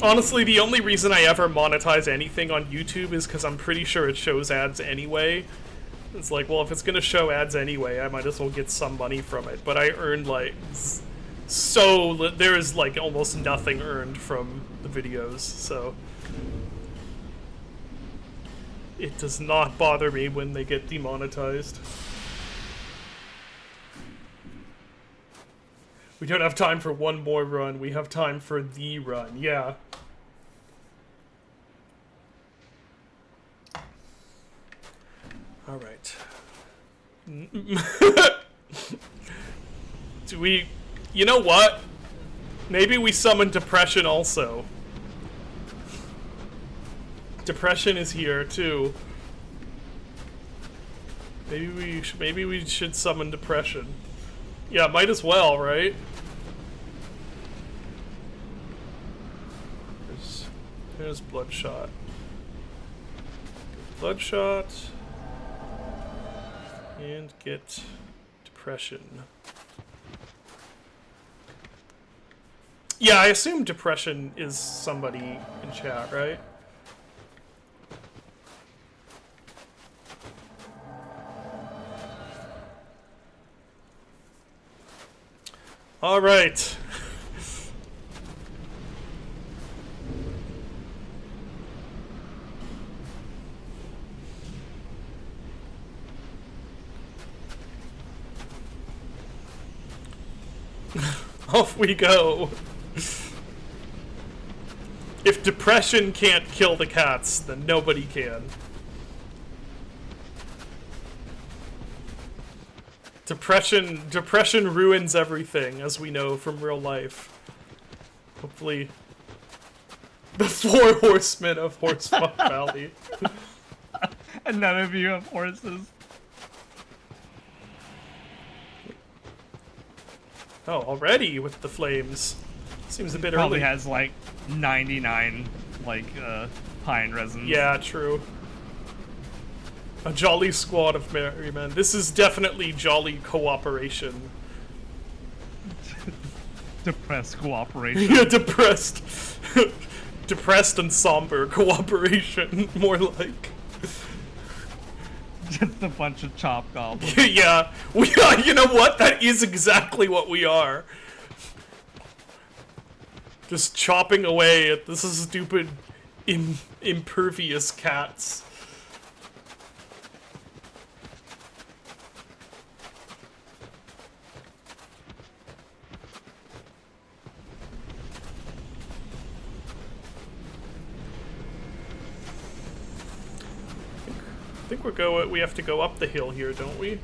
Honestly, the only reason I ever monetize anything on YouTube is because I'm pretty sure it shows ads anyway. It's like, well, if it's gonna show ads anyway, I might as well get some money from it. But I earn like there is like almost nothing earned from the videos, so it does not bother me when they get demonetized. We don't have time for one more run. We have time for the run. Yeah. All right. Do we... You know what? Maybe we summon Depression also. Depression is here too. Maybe we should summon Depression. Yeah, might as well, right? There's Bloodshot. Bloodshot. And get Depression. Yeah, I assume Depression is somebody in chat, right? All right. Off we go. If Depression can't kill the cats, then nobody can. Depression ruins everything, as we know from real life. Hopefully, the 4 horsemen of Horsefuck Valley. And none of you have horses. Oh, already with the flames. Seems a bit Probably early. has like 99 pine resins. Yeah, true. A jolly squad of merry men. This is definitely jolly cooperation. Depressed cooperation. Yeah, depressed. Depressed and somber cooperation, more like. Just a bunch of chop goblins. Yeah, we are. You know what? That is exactly what we are. Just chopping away at this stupid, impervious cats. I think we have to go up the hill here, don't we?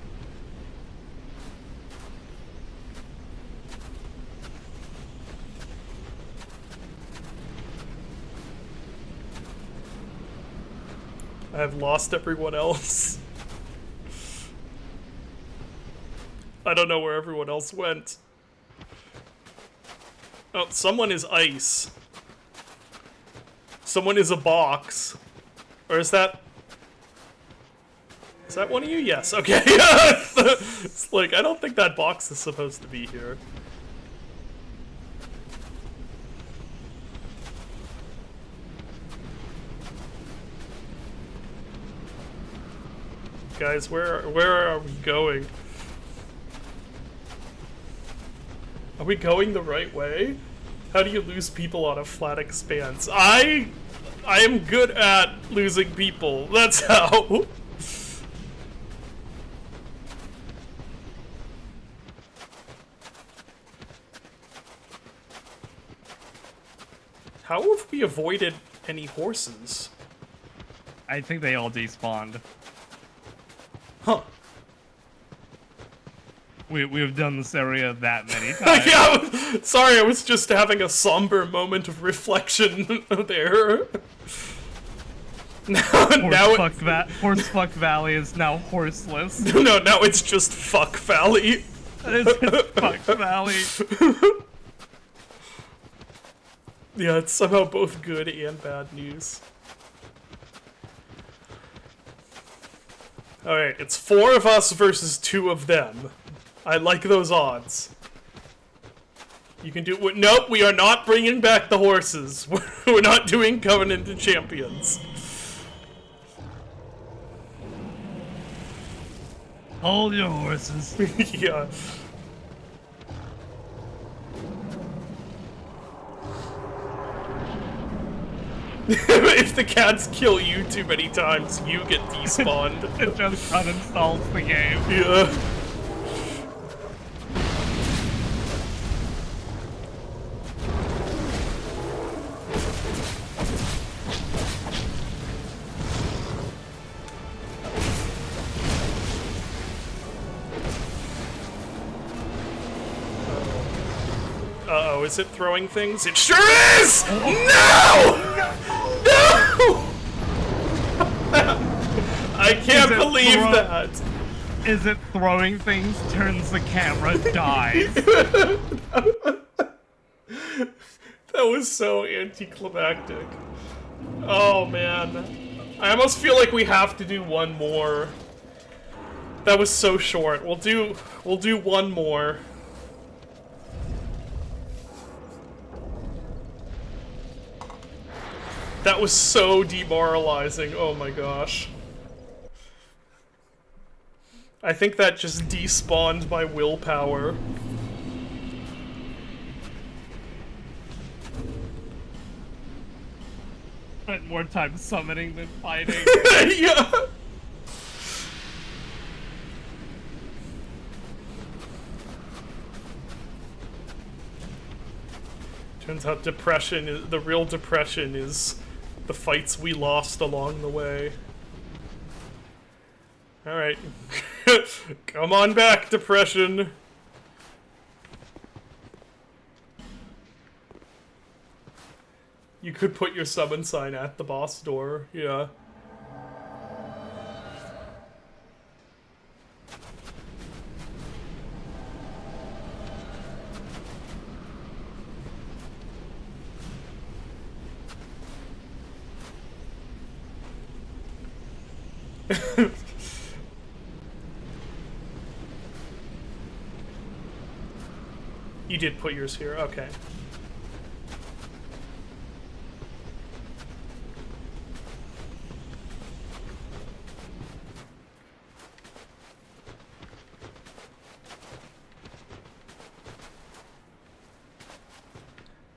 I've lost everyone else. I don't know where everyone else went. Oh, someone is ice. Someone is a box. Or is that... Is that one of you? Yes, okay. It's like, I don't think that box is supposed to be here. Guys, where are we going? Are we going the right way? How do you lose people on a flat expanse? I am good at losing people. That's how. How have we avoided any horses? I think they all despawned. Huh. We've done this area that many times. Yeah, sorry, I was just having a somber moment of reflection there. Horsefuck Valley is now horseless. No, now it's just Fuck Valley. It's just Fuck Valley. Yeah, it's somehow both good and bad news. Alright, it's 4 of us versus 2 of them. I like those odds. You can do. Nope, we are not bringing back the horses. We're not doing Covenant of Champions. Hold your horses. Yeah. If the cats kill you too many times, you get despawned. It just uninstalls the game. Yeah. Uh-oh, is it throwing things? It sure is! No! No! I can't believe that. Is it throwing things, turns the camera, dies? That was so anticlimactic. Oh man. I almost feel like we have to do one more. That was so short. We'll do one more. That was so demoralizing. Oh my gosh. I think that just despawned my willpower. Spent more time summoning than fighting. Yeah. Turns out depression is the real depression is the fights we lost along the way. All right. Come on back, depression. You could put your summon sign at the boss door, yeah. You did put yours here, okay.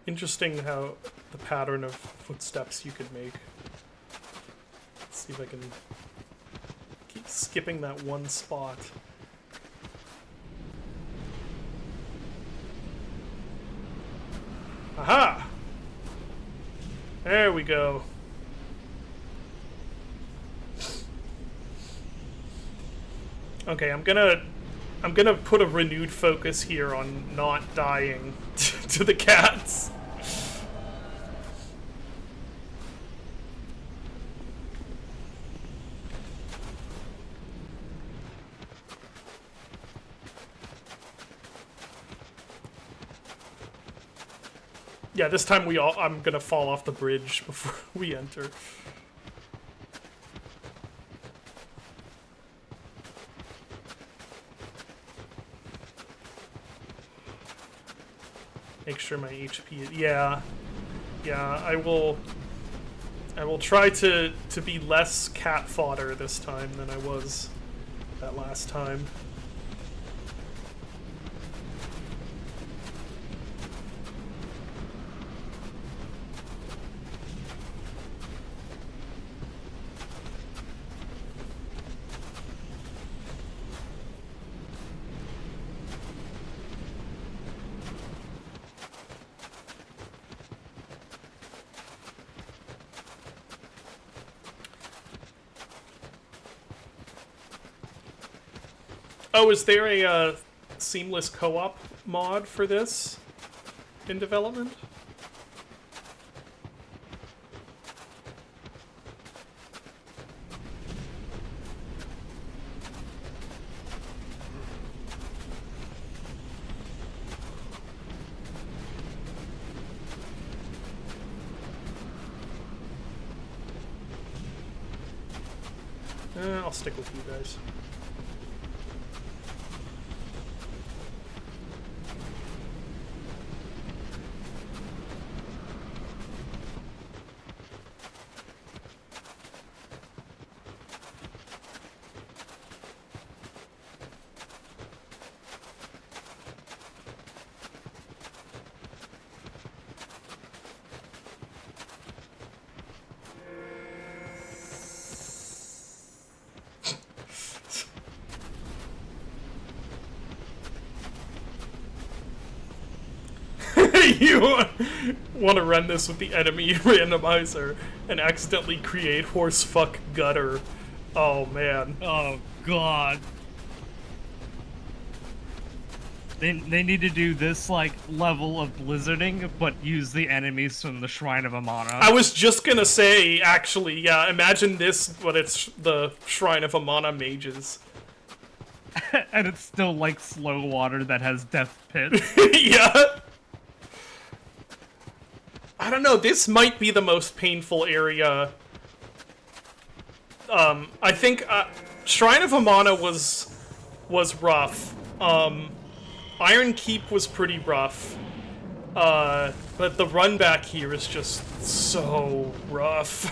Interesting how the pattern of footsteps you could make. Let's see if I can keep skipping that one spot. Aha! There we go. Okay, I'm gonna put a renewed focus here on not dying to the cats. Yeah, this time I'm gonna fall off the bridge before we enter. Make sure my HP. Yeah, I will try to be less cat fodder this time than I was that last time. Oh, is there a seamless co-op mod for this in development? I'll stick with you guys. you want to run this with the enemy randomizer and accidentally create horsefuck gutter. Oh man. Oh god. They need to do this like level of blizzarding, but use the enemies from the Shrine of Amana. I was just gonna say, actually, yeah, imagine this, but it's the Shrine of Amana mages. And it's still like slow water that has death pit. Yeah. I don't know, this might be the most painful area. I think Shrine of Amana was rough. Iron Keep was pretty rough. But the run back here is just so rough.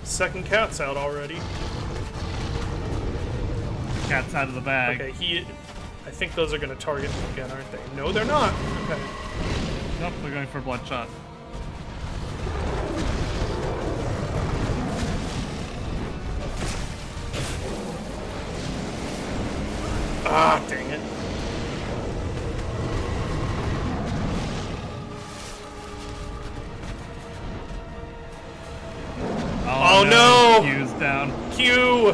Second cat's out already. Cat's out of the bag. Okay, I think those are gonna target him again, aren't they? No, they're not. Okay. Nope, they're going for Bloodshot. Ah, dang it. Oh no! Q's down. Q!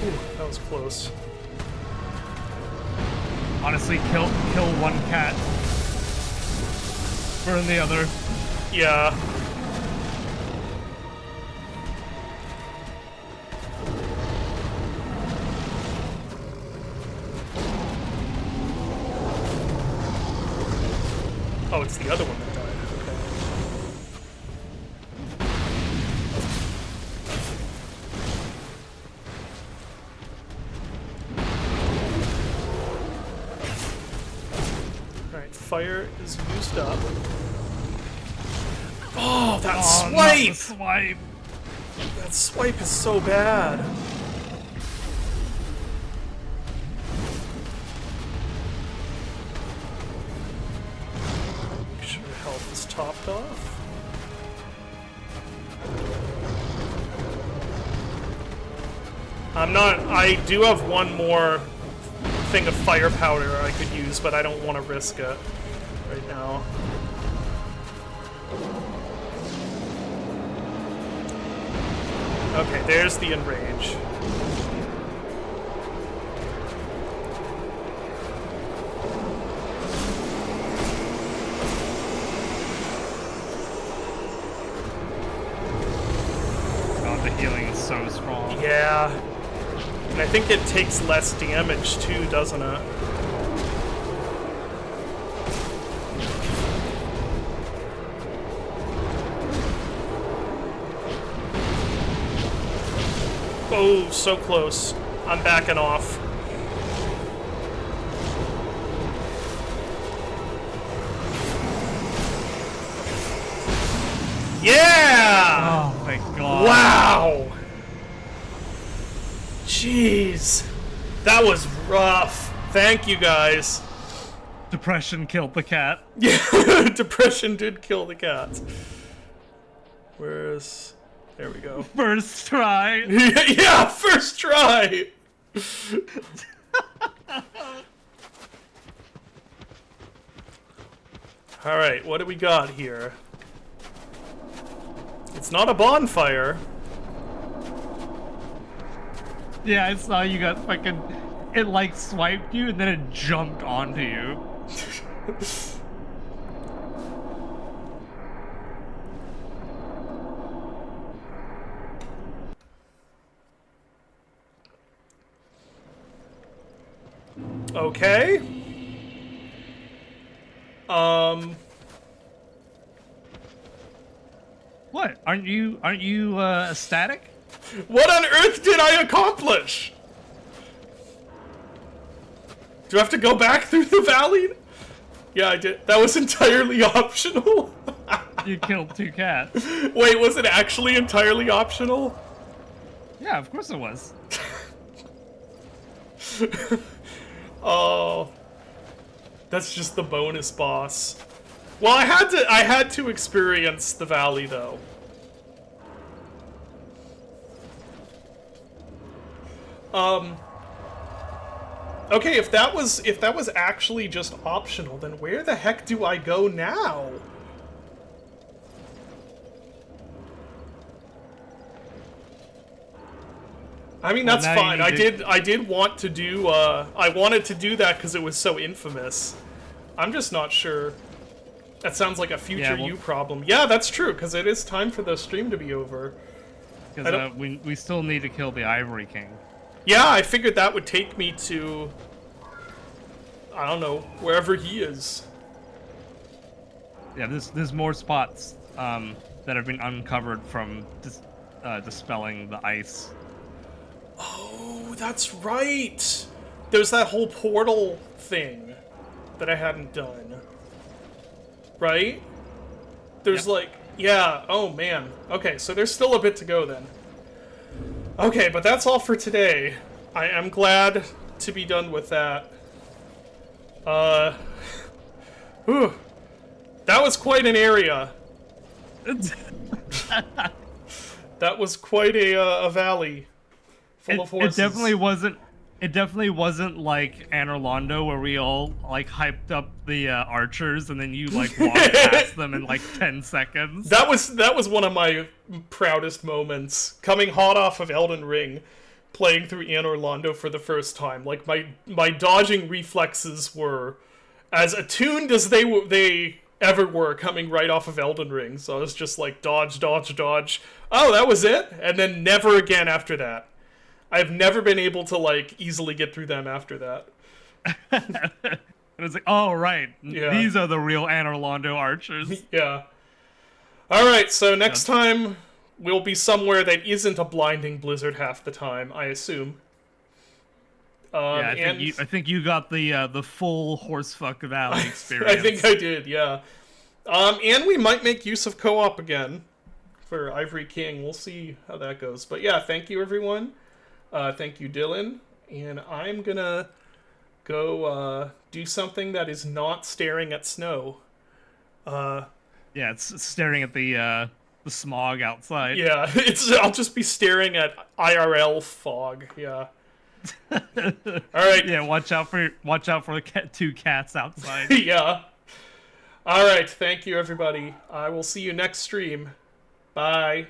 Ooh, that was close. Honestly, kill one cat. Burn the other. Yeah. Oh, it's the other one that died. Okay. Alright, fire is used up. Oh, that Oh, not swipe! the swipe! That swipe is so bad. Make sure health is topped off. I do have one more thing of fire powder I could use, but I don't want to risk it right now. Okay, there's the enrage. Oh, the healing is so strong. Yeah. And I think it takes less damage too, doesn't it? Oh, so close. I'm backing off. Yeah! Oh my god. Wow! Jeez. That was rough. Thank you guys. Depression killed the cat. Yeah, depression did kill the cat. Where's... There we go. First try. Yeah, first try! Alright, what do we got here? It's not a bonfire. Yeah, I saw you got fucking... It like swiped you and then it jumped onto you. Okay. What? Aren't you ecstatic? What on earth did I accomplish? Do I have to go back through the valley? Yeah, I did. That was entirely optional. You killed 2 cats. Wait, was it actually entirely optional? Yeah, of course it was. Oh, that's just the bonus boss. Well, I had to experience the valley though. Okay, if that was actually just optional, then where the heck do I go now? I mean, that's fine. I did want to do, I wanted to do that because it was so infamous. I'm just not sure. That sounds like a future you problem. Yeah, that's true, because it is time for the stream to be over. Because we still need to kill the Ivory King. Yeah, I figured that would take me to, I don't know, wherever he is. Yeah, there's more spots that have been uncovered from dispelling the ice. Oh, that's right! There's that whole portal thing that I hadn't done. Right? There's like, yeah, oh man. Okay, so there's still a bit to go then. Okay, but that's all for today. I am glad to be done with that. Whew. That was quite an area. That was quite a valley full of horses. It definitely wasn't like Anor Londo where we all like hyped up the archers and then you like walked past them in like 10 seconds. That was one of my proudest moments, coming hot off of Elden Ring, playing through Anor Londo for the first time. Like my dodging reflexes were as attuned as they ever were coming right off of Elden Ring. So I was just like dodge, dodge, dodge. Oh, that was it? And then never again after that. I've never been able to, like, easily get through them after that. And it's like, oh, right. Yeah. These are the real Anor Londo archers. Yeah. Alright, so next time we'll be somewhere that isn't a blinding blizzard half the time, I assume. I think you got the full Horsefuck Valley experience. I think I did, yeah. And we might make use of co-op again for Ivory King. We'll see how that goes. But yeah, thank you, everyone. Thank you, Dylan. And I'm gonna go do something that is not staring at snow. Yeah, it's staring at the smog outside. Yeah, I'll just be staring at IRL fog. Yeah. All right. Yeah, watch out for the two cats outside. Yeah. All right. Thank you, everybody. I will see you next stream. Bye.